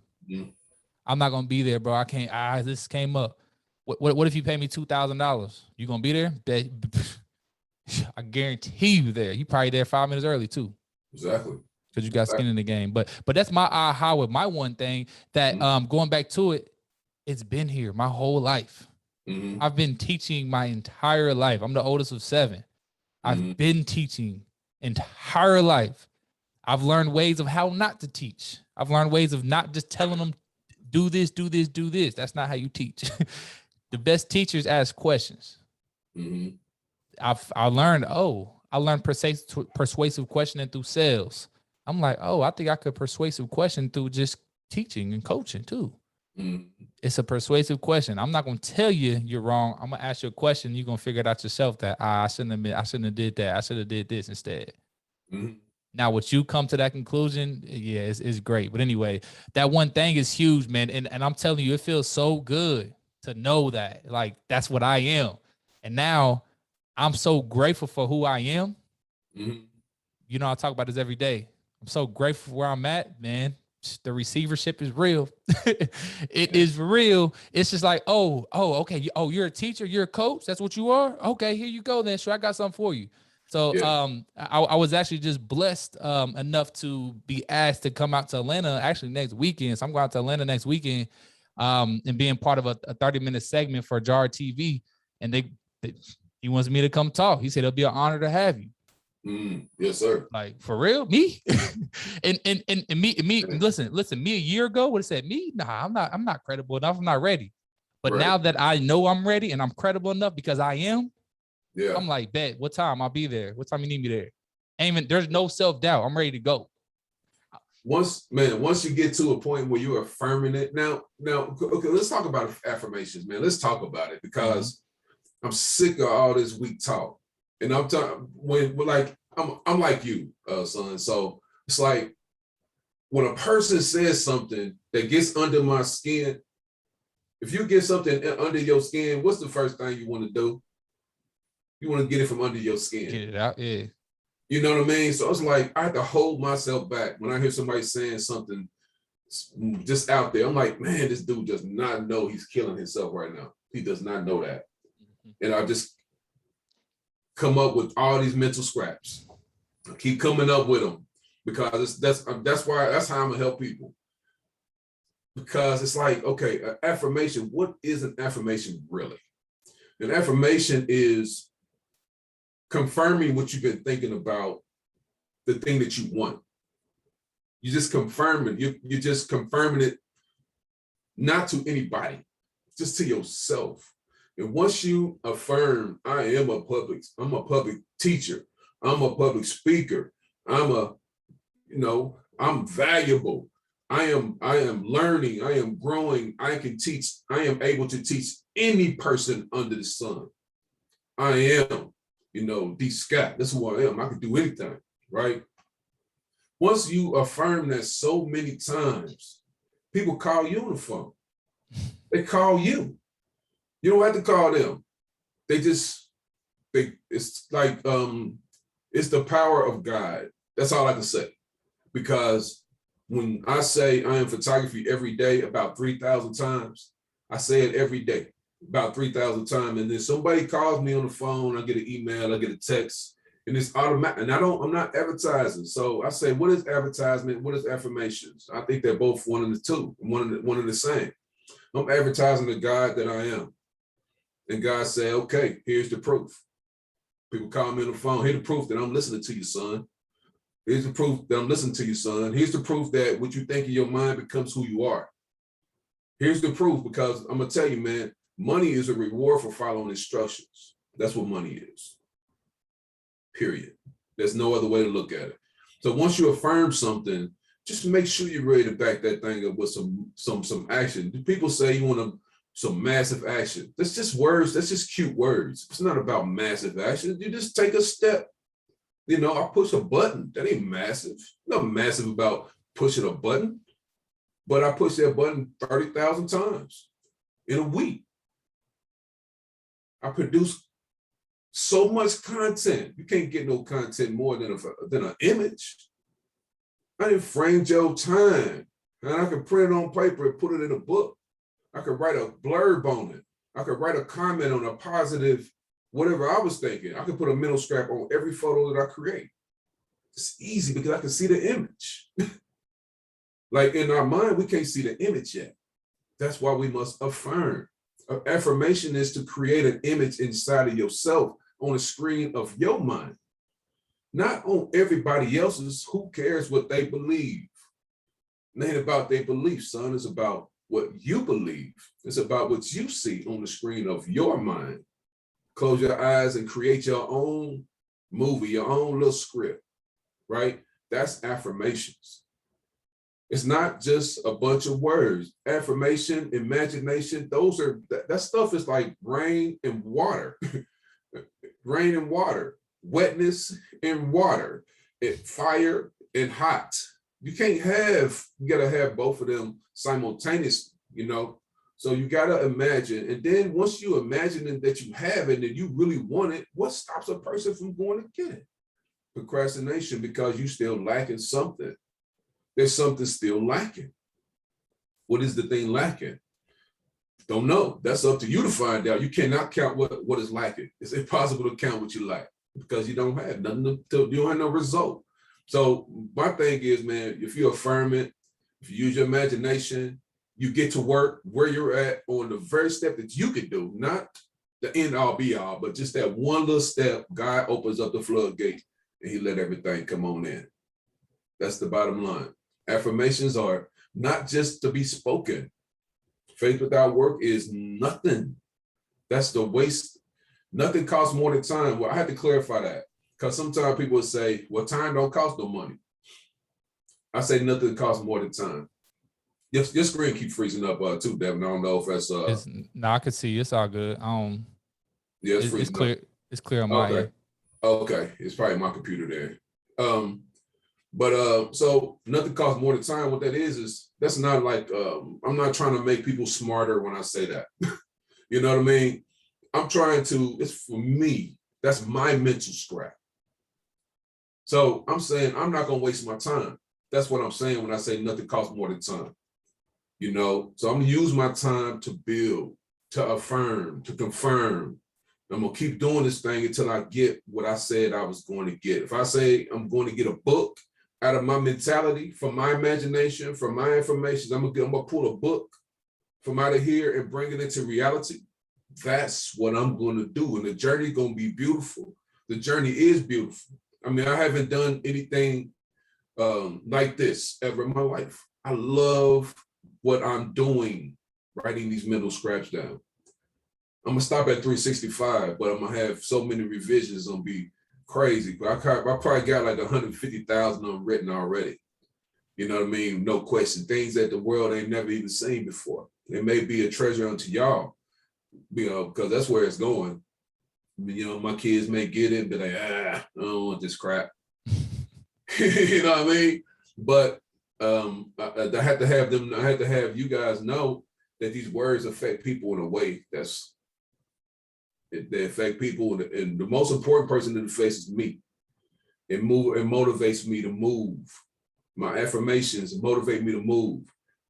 I'm not gonna be there, bro. I can't. This came up. What if you pay me $2,000? You gonna be there? I guarantee you there. You probably there 5 minutes early too. Exactly. Because you got skin in the game. But that's my aha with my one thing, that going back to it, it's been here my whole life. I've been teaching my entire life. I'm the oldest of 7. I've been teaching entire life. I've learned ways of how not to teach. I've learned ways of not just telling them, do this, do this, do this. That's not how you teach. The best teachers ask questions. I learned persuasive questioning through sales. I'm like, I think I could persuasive question through just teaching and coaching too. It's a persuasive question. I'm not going to tell you you're wrong. I'm going to ask you a question. You're going to figure it out yourself that I shouldn't have did that. I should have did this instead. Now, what you come to that conclusion, yeah, it's great. But anyway, that one thing is huge, man. And I'm telling you, it feels so good to know that, like, that's what I am. And now I'm so grateful for who I am. I talk about this every day. I'm so grateful for where I'm at, man. The receivership is real. It is real. It's just like, okay. You're a teacher. You're a coach. That's what you are. Okay, here you go then. Sure, I got something for you. So I was actually just blessed enough to be asked to come out to Atlanta actually next weekend. So I'm going out to Atlanta next weekend and being part of a 30-minute segment for Jar TV. And he wants me to come talk. He said it'll be an honor to have you. Yes, sir. Like, for real, me? and me. Listen. Me a year ago would have said, me? Nah, I'm not credible enough. I'm not ready. But now that I know I'm ready and I'm credible enough because I am, Yeah. I'm like, bet, what time? I'll be there. What time you need me there? Ain't even, there's no self-doubt. I'm ready to go. Once you get to a point where you're affirming it, now, okay, let's talk about affirmations, man. Let's talk about it, because I'm sick of all this weak talk. And I'm talking when like I'm like you, son. So it's like when a person says something that gets under my skin, if you get something under your skin, what's the first thing you want to do? You want to get it from under your skin. Get it out, yeah. You know what I mean? So it's like I have to hold myself back when I hear somebody saying something just out there. I'm like, man, this dude does not know he's killing himself right now. He does not know that. And I just come up with all these mental scraps. I keep coming up with them, because that's how I'm gonna help people. Because it's like, okay, an affirmation. What is an affirmation really? An affirmation is confirming what you've been thinking about, the thing that you want. You just confirming. You're just confirming it, not to anybody, just to yourself. And once you affirm, I'm a public teacher, I'm a public speaker, I'm valuable, I am learning, I am growing, I am able to teach any person under the sun. I am, D. Scott, that's who I am. I can do anything, right? Once you affirm that so many times, people call you on the phone. They call you. You don't have to call them. It's like, it's the power of God. That's all I can say. Because when I say I am photography every day about 3,000 times, I say it every day about 3,000 times. And then somebody calls me on the phone, I get an email, I get a text, and it's automatic. And I'm not advertising. So I say, what is advertisement? What is affirmations? I think they're both one and the two, one and the same. I'm advertising the God that I am. And God said, okay, here's the proof. People call me on the phone. Here's the proof that I'm listening to you, son. Here's the proof that I'm listening to you, son. Here's the proof that what you think in your mind becomes who you are. Here's the proof, because I'm going to tell you, man, money is a reward for following instructions. That's what money is. Period. There's no other way to look at it. So once you affirm something, just make sure you're ready to back that thing up with some action. People say you want some massive action. That's just words. That's just cute words. It's not about massive action. You just take a step. I push a button. That ain't massive. Not massive about pushing a button, but I push that button 30,000 times in a week. I produce so much content. You can't get no content more than an image. I didn't frame your time, and I can print it on paper and put it in a book. I could write a blurb on it. I could write a comment on a positive, whatever I was thinking. I could put a mental scrap on every photo that I create. It's easy because I can see the image. Like in our mind, we can't see the image yet. That's why we must affirm. Affirmation is to create an image inside of yourself on a screen of your mind, not on everybody else's. Who cares what they believe? It ain't about their belief, son. It's about what you believe. It's about what you see on the screen of your mind. Close your eyes and create your own movie, your own little script, right? That's affirmations. It's not just a bunch of words. Affirmation, imagination, that stuff is like rain and water. Rain and water, wetness and water, fire and hot. You gotta have both of them simultaneous, So you gotta imagine. And then once you imagine that you have it and you really want it, what stops a person from going to get it? Procrastination, because you still lacking something. There's something still lacking. What is the thing lacking? Don't know. That's up to you to find out. You cannot count what is lacking. It's impossible to count what you lack because you don't have nothing. You don't have no result. So my thing is, man, if you affirm it, if you use your imagination, you get to work where you're at on the very step that you can do, not the end all be all, but just that one little step. God opens up the floodgate and he let everything come on in. That's the bottom line. Affirmations are not just to be spoken. Faith without work is nothing. That's the waste. Nothing costs more than time. Well, I had to clarify that because sometimes people would say, well, time don't cost no money. I say nothing costs more than time. Your screen keep freezing up too, Devin. I don't know if that's no, I can see it's all good. Yeah, it's clear. Up. It's clear on my Okay. end. Okay. It's probably my computer there. But so nothing costs more than time. What that is that's not like I'm not trying to make people smarter when I say that. You know what I mean? I'm trying to, it's for me. That's my mental scrap. So I'm saying I'm not gonna waste my time. That's what I'm saying when I say nothing costs more than time. You know, so I'm gonna use my time to build, to affirm, to confirm. I'm gonna keep doing this thing until I get what I said I was going to get. If I say I'm going to get a book out of my mentality, from my imagination, from my affirmations, I'm gonna pull a book from out of here and bring it into reality. That's what I'm going to do. And the journey going to be beautiful. The journey is beautiful. I mean, I haven't done anything like this ever in my life. I love what I'm doing, writing these mental scraps down. I'm gonna stop at 365, but I'm gonna have so many revisions. It's gonna be crazy. But I probably got like 150,000 of them written already. You know what I mean? No question. Things that the world ain't never even seen before. It may be a treasure unto y'all, you know, because that's where it's going. You know, my kids may get it, but like, I don't want this crap. You know what I mean? But I had to have them. I had to have you guys know that these words affect people in a way they affect people, and the most important person in the face is me. It motivates me to move. My affirmations motivate me to move.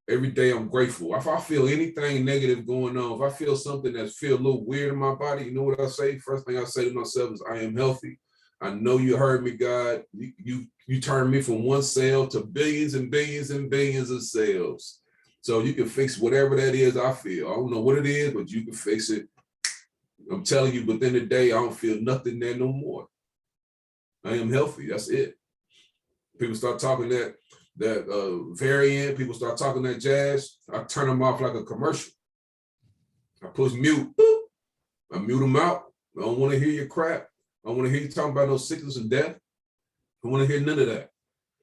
Every day I'm grateful. If I feel anything negative going on, if I feel something that feel a little weird in my body, you know what I say? First thing I say to myself is, I am healthy. I know you heard me, God. You turned me from one cell to billions and billions and billions of cells. So you can fix whatever that is I feel. I don't know what it is, but you can fix it. I'm telling you, within the day, I don't feel nothing there no more. I am healthy. That's it. People start talking that variant, people start talking that jazz, I turn them off like a commercial. I push mute, boop. I mute them out. I don't want to hear your crap. I don't want to hear you talking about no sickness and death. I don't want to hear none of that.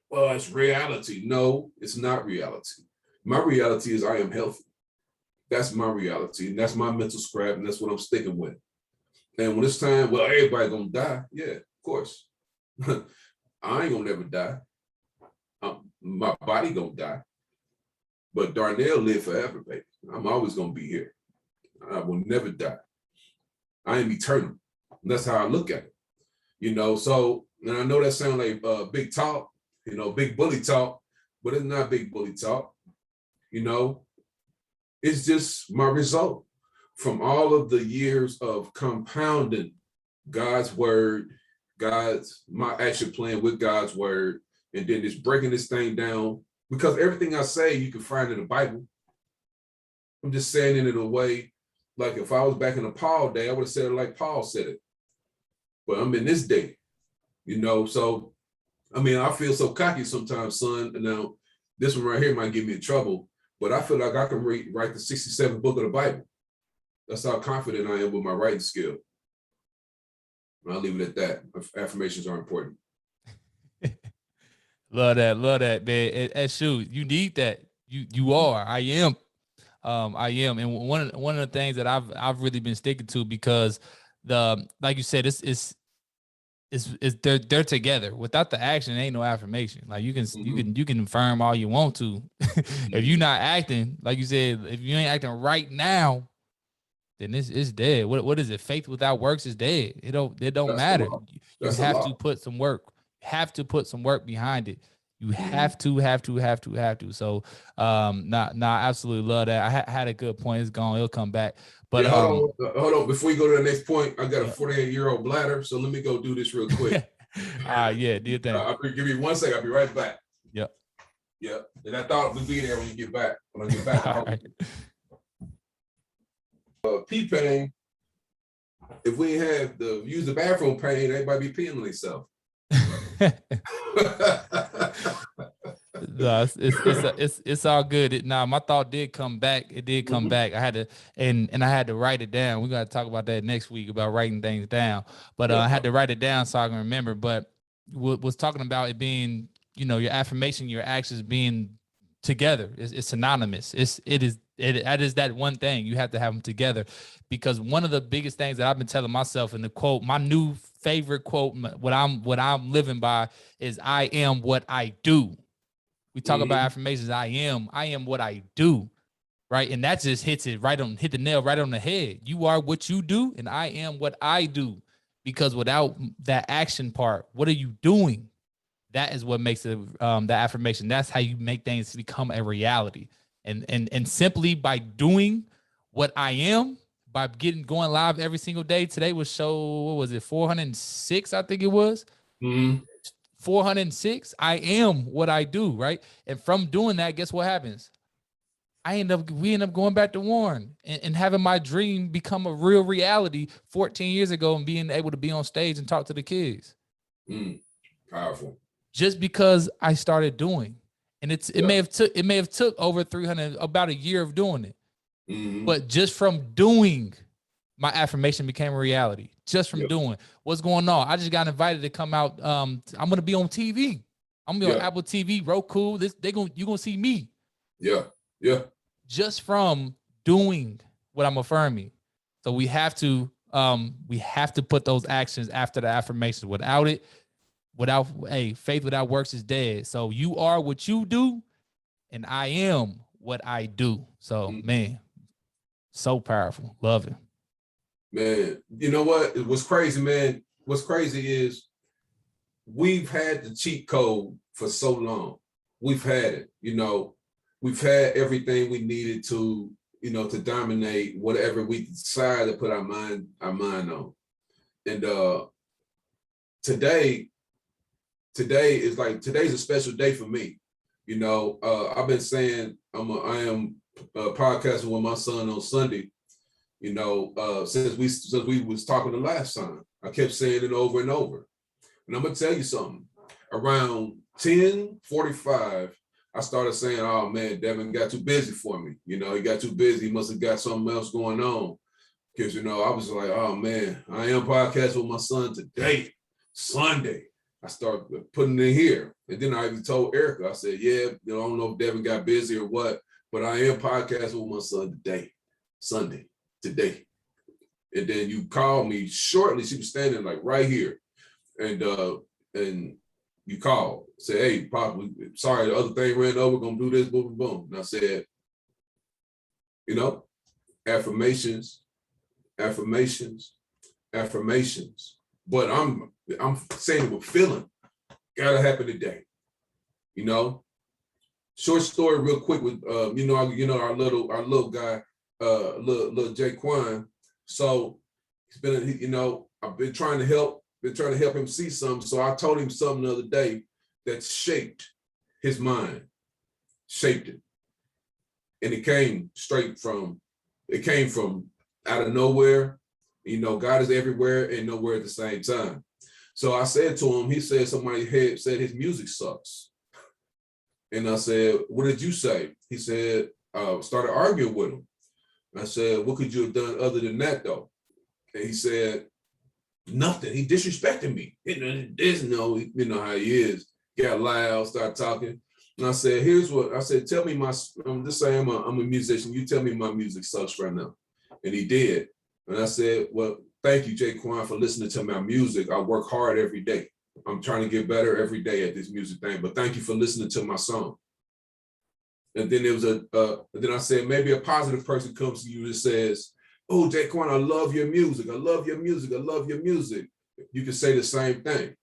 Well, it's reality. No, it's not reality. My reality is I am healthy. That's my reality, and that's my mental scrap, and that's what I'm sticking with. And when it's time, well, everybody gonna die. Yeah, of course. I ain't gonna never die. My body gonna die, but Darnell live forever, baby. I'm always gonna be here. I will never die. I am eternal. And that's how I look at it. You know, so, and I know that sounds like big talk, you know, big bully talk, but it's not big bully talk. You know, it's just my result from all of the years of compounding God's word, my action plan with God's word, and then just breaking this thing down, because everything I say you can find in the Bible. I'm just saying it in a way, like if I was back in the Paul day, I would have said it like Paul said it. But I'm in this day, you know. So, I mean, I feel so cocky sometimes, son. And now this one right here might get me in trouble, but I feel like I can write the 67th book of the Bible. That's how confident I am with my writing skill. I'll leave it at that. Affirmations are important. Love that, man. And shoot, you need that. You are. I am. I am. And one of the things that I've really been sticking to, because like you said, it's they're together. Without the action, ain't no affirmation. Like you can affirm all you want to. If you're not acting, like you said, if you ain't acting right now, then it's dead. What is it? Faith without works is dead. It don't matter. You have to put some work. Have to put some work behind it. You have to. So, I absolutely love that. I had a good point. It's gone. It'll come back. But yeah, hold on. Before you go to the next point, I got a 48-year-old bladder, so let me go do this real quick. Yeah, do your thing. Give me 1 second. I'll be right back. Yep. Yep. And I thought we'd be there when you get back. When I get back, right. Pee pain. If we have use the bathroom pain, everybody be peeing on themselves. No, it's all good. My thought did come back. It did come back. I had to and I had to write it down. We got to talk about that next week about writing things down. But I had to write it down so I can remember. But was talking about it being, your affirmation, your actions being together. It's synonymous. That is that one thing. You have to have them together, because one of the biggest things that I've been telling myself, in the quote, my new favorite quote, what I'm living by is, I am what I do. We talk about affirmations. I am what I do, right? And that just hit the nail right on the head. You are what you do, and I am what I do. Because without that action part, what are you doing? That is what makes it the affirmation. That's how you make things become a reality. And simply by doing what I am, by going live every single day. Today was what was it, 406? I think it was. 406. I am what I do, right? And from doing that, guess what happens? We end up going back to Warren and having my dream become a real reality 14 years ago, and being able to be on stage and talk to the kids. Powerful. Just because I started doing. And it may have took over 300, about a year of doing it. But just from doing, my affirmation became a reality. Just from doing. What's going on? I just got invited to come out. I'm gonna be on TV. I'm gonna be on Apple TV, Roku. You're gonna see me. Yeah. Just from doing what I'm affirming. So we have to put those actions after the affirmations. Faith without works is dead. So you are what you do, and I am what I do. So man, so powerful. Love it. Man, you know what? What's crazy, man? What's crazy is we've had the cheat code for so long. We've had it, we've had everything we needed to, to dominate whatever we decide to put our mind on. And today's a special day for me. I've been saying I am podcasting with my son on Sunday. Since we was talking the last time, I kept saying it over and over. And I'm gonna tell you something. Around 10:45, I started saying, "Oh man, Devin got too busy for me. He got too busy. He must have got something else going on." Because I was like, "Oh man, I am podcasting with my son today, Sunday." I started putting it in here, and then I even told Erica. I said, "Yeah, I don't know if Devin got busy or what, but I am podcasting with my son today, Sunday." Today. And then you called me shortly. She was standing like right here. And you called, said, "Hey, Pop, sorry, the other thing ran over, gonna do this, boom, boom, boom." And I said, affirmations. But I'm saying it with feeling. Gotta happen today. Short story real quick with our little guy, little Jaquan. So he's been, I've been trying to help him see something. So I told him something the other day that shaped his mind, shaped it. And it came from out of nowhere. God is everywhere and nowhere at the same time. So I said to him, he said somebody had said his music sucks. And I said, "What did you say?" He said, started arguing with him. I said, "What could you have done other than that, though?" And he said, "Nothing. He disrespected me. You know how he is. Got loud, started talking." And I said, "Tell me I'm just saying I'm a musician. You tell me my music sucks right now." And he did. And I said, "Well, thank you, Jaquan, for listening to my music. I work hard every day. I'm trying to get better every day at this music thing, but thank you for listening to my song." And then then I said, maybe a positive person comes to you and says, "Oh, Jaquan, I love your music. I love your music. I love your music." You can say the same thing.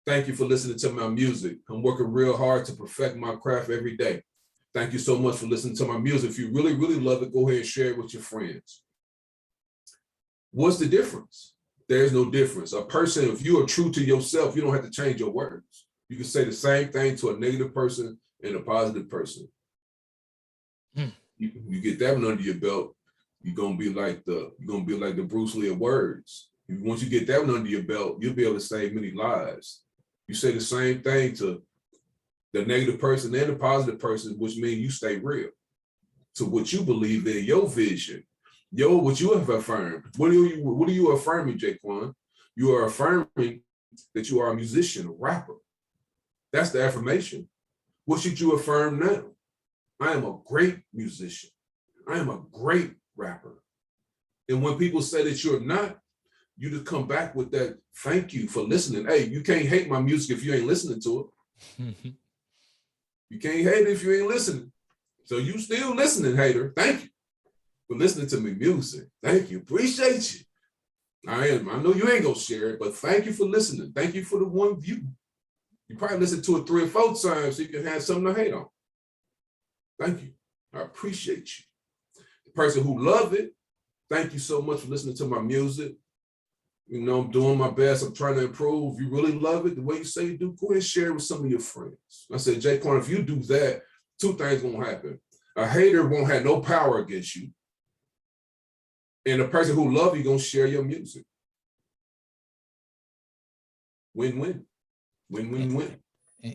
"Thank you for listening to my music. I'm working real hard to perfect my craft every day. Thank you so much for listening to my music. If you really, really love it, go ahead and share it with your friends." What's the difference? There's no difference. A person, if you are true to yourself, you don't have to change your words. You can say the same thing to a negative person and a positive person. You get that one under your belt, you're gonna be like the Bruce Lee of words. Once you get that one under your belt, you'll be able to save many lives. You say the same thing to the negative person and the positive person, which means you stay real to what you believe in, your vision, what you have affirmed. What are you affirming, Jaquan? You are affirming that you are a musician, a rapper. That's the affirmation. What should you affirm now? I am a great musician. I am a great rapper. And when people say that you're not, you just come back with that, thank you for listening. Hey, you can't hate my music if you ain't listening to it. You can't hate it if you ain't listening. So you still listening, hater. Thank you for listening to me music. Thank you. Appreciate you. I know you ain't gonna share it, but thank you for listening. Thank you for the one view. You probably listen to it 3 or 4 times so you can have something to hate on. Thank you. I appreciate you. The person who loved it, thank you so much for listening to my music. You know, I'm doing my best. I'm trying to improve. You really love it the way you say you do, go ahead and share it with some of your friends. I said, Jaquan, if you do that, 2 things gonna happen. A hater won't have no power against you. And the person who loves you gonna share your music. Win-win. Win-win-win.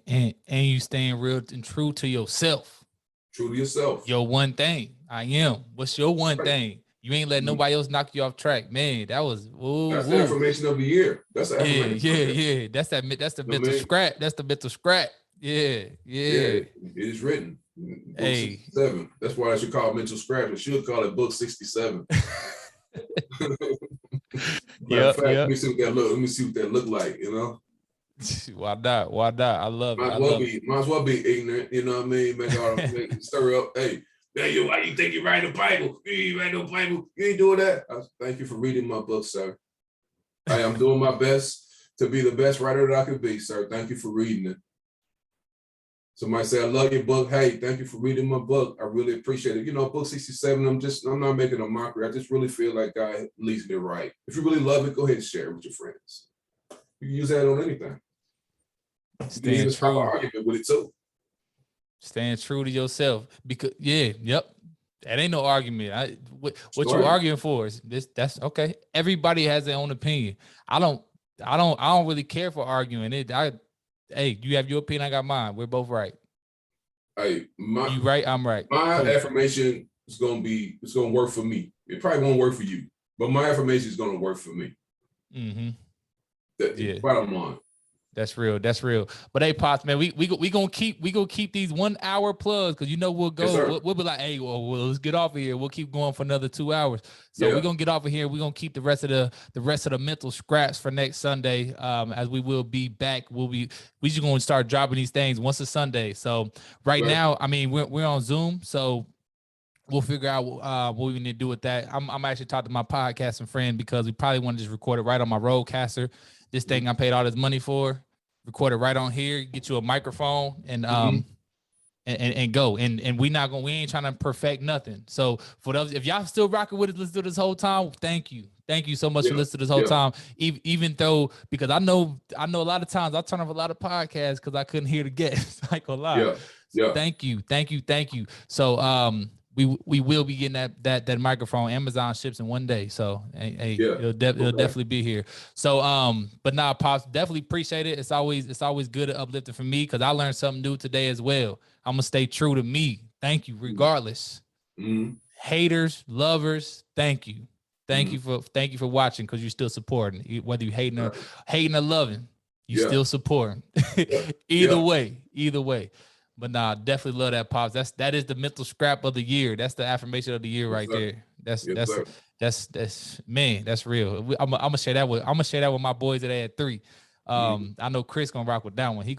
And you staying real and true to yourself. True to yourself. Your one thing. I am. What's your one thing? You ain't letting nobody else knock you off track. Man, that was that's the affirmation of the year. That's the affirmation. Yeah. That's the mental scrap. That's the mental scrap. Yeah. It is written. Book 67. That's why I should call it mental scratch. I should call it book 67. Let me see what that look. Let me see what that look like. You know. Why not? I love it. Might as well be ignorant. You know what I mean? Make stir up. Hey, why you think you write the Bible? You ain't write no Bible. You ain't doing that. Thank you for reading my book, sir. I'm doing my best to be the best writer that I can be, sir. Thank you for reading it. Somebody say, I love your book. Hey, thank you for reading my book. I really appreciate it. You know, book 67, I'm not making a mockery. I just really feel like God leads me right. If you really love it, go ahead and share it with your friends. You can use that on anything. Staying true. Argument with it too. Staying true to yourself. Because that ain't no argument. What you arguing for is this? That's okay. Everybody has their own opinion. I don't really care for arguing it. Hey, you have your opinion, I got mine. We're both right. Hey, you right, I'm right. My affirmation is gonna work for me. It probably won't work for you, but my affirmation is gonna work for me. Bottom line. That's real. But hey, Pops, man, we gonna keep these 1 hour plugs because you know we'll go. Yes, we'll be like, hey, well, let's get off of here. We'll keep going for another 2 hours. So we're gonna get off of here. We're gonna keep the rest of the mental scraps for next Sunday. As we will be back. We just gonna start dropping these things once a Sunday. So right now, I mean, we're on Zoom, so we'll figure out what we need to do with that. I'm actually talking to my podcasting friend because we probably want to just record it right on my Rodecaster. This thing I paid all this money for, record it right on here, get you a microphone and go. And we ain't trying to perfect nothing. So for those, if y'all still rocking with us, let's do this whole time. Thank you. Thank you so much for listening to this whole time. Even though, because I know a lot of times I turn off a lot of podcasts because I couldn't hear the guests. I ain't gonna lie. So thank you. So we will be getting that microphone. Amazon ships in 1 day, so it'll definitely be here. So but nah, Pops, definitely appreciate it. It's always good and uplifting for me because I learned something new today as well. I'm gonna stay true to me. Thank you, regardless. Haters, lovers, thank you for watching because you're still supporting. Whether you hating or loving, you still supporting. Either way. But nah, definitely love that, Pops. That is the mental scrap of the year. That's the affirmation of the year right there. That's man, that's real. I'm gonna share that with my boys that had 3. I know Chris gonna rock with that one. He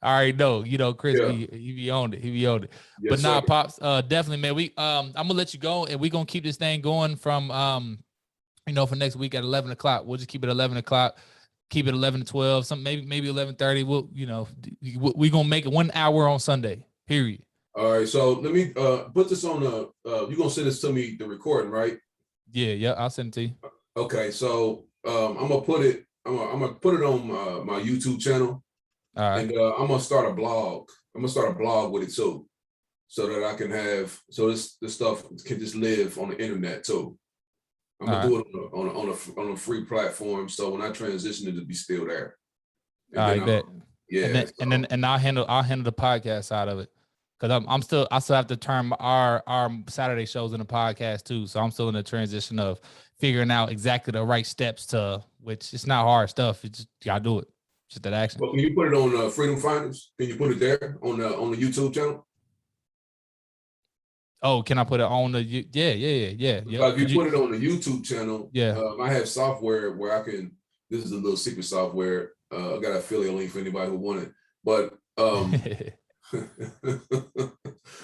I already know. You know, Chris, he be on it. Yes, but nah, Pops, definitely, man. I'm gonna let you go, and we gonna keep this thing going from for next week at 11 o'clock. We'll just keep it 11 o'clock. Keep it 11 to 12, maybe 11:30. We're gonna make it 1 hour on Sunday. Period. All right. So let me put this on you're gonna send this to me, the recording, right? Yeah, I'll send it to you. Okay, so I'm gonna put it on my YouTube channel. All right. And I'm gonna start a blog. With it too, so that I can have this stuff can just live on the internet too. I'm gonna do it on a free platform, so when I transition, it'll be still there. I bet. Yeah. And I'll handle the podcast side of it. Cause I still have to turn our Saturday shows into podcast too. So I'm still in the transition of figuring out exactly the right steps to, which it's not hard stuff. It's just, you gotta do it. Just that action. Well, can you put it on Freedom Finders? Can you put it there on the YouTube channel? Oh, can I put it on the? Yeah. Because if you put it on the YouTube channel, yeah, I have software where I can. This is a little secret software. I got an affiliate link for anybody who want it. But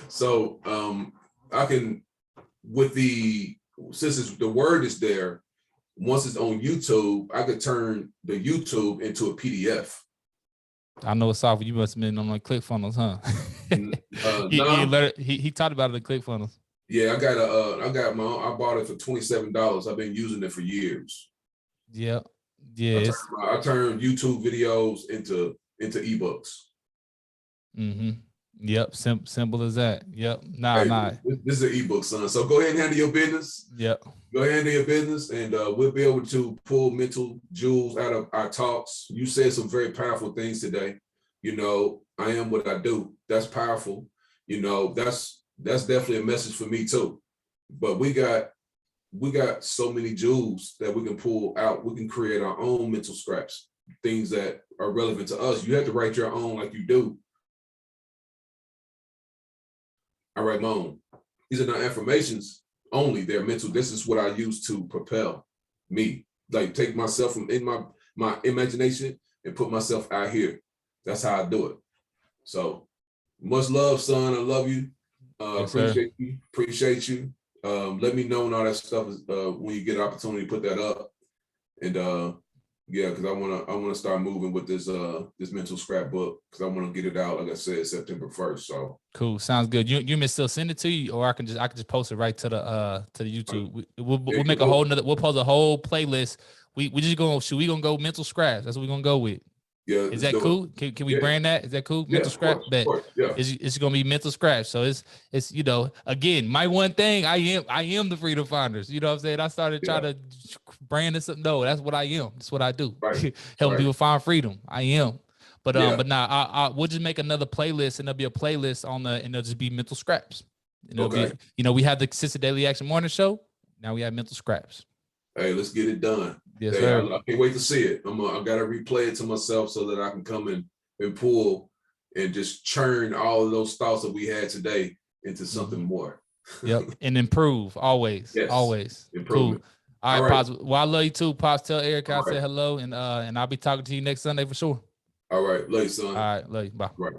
so I can, with since the word is there, once it's on YouTube, I could turn the YouTube into a PDF. I know it's software. You must have been on like ClickFunnels, huh? He talked about it in ClickFunnels. Yeah, I bought it for $27. I've been using it for years. Yeah. I turned YouTube videos into ebooks. Mm-hmm. Yep. Simple as that. Yep. Nah. This is an ebook, son. So go ahead and handle your business. Yep. Go ahead and handle your business, and we'll be able to pull mental jewels out of our talks. You said some very powerful things today. You know, I am what I do. That's powerful. You know, that's definitely a message for me too. But we got so many jewels that we can pull out. We can create our own mental scraps, things that are relevant to us. You have to write your own like you do. I write my own. These are not affirmations only. They're mental. This is what I use to propel me. Like take myself from in my imagination and put myself out here. That's how I do it. So much love, son. I love you. Yes, appreciate you. Let me know when all that stuff is when you get an opportunity to put that up. And yeah, because I wanna start moving with this mental scrapbook because I want to get it out, like I said, September 1st. So cool, sounds good. You may still send it to you, or I can just post it right to the YouTube. We'll make a whole nother. We'll post a whole playlist. We just gonna go mental scraps. That's what we're gonna go with. Yeah, is that cool? Can we brand that? Is that cool? Mental scrap. Bet. Yeah. It's gonna be mental scratch. So it's you know, again, my one thing, I am the freedom finders. You know what I'm saying? I started trying to brand this up. No, that's what I am. That's what I do. Right. Helping people find freedom. I am. But now we'll just make another playlist, and there'll be a playlist and it'll just be mental scraps. And it'll be, you know, we have the Consistent Daily Action Morning Show. Now we have mental scraps. Hey, let's get it done. Yes, sir. I can't wait to see it. I got to replay it to myself so that I can come and pull and just churn all of those thoughts that we had today into something more. Yep, and improve always. Yes. Always. Improvement. Cool. All right, Pops. Well, I love you too, Pops. Tell Eric I said hello, and I'll be talking to you next Sunday for sure. All right, love you, son. All right, love you. Bye. Right.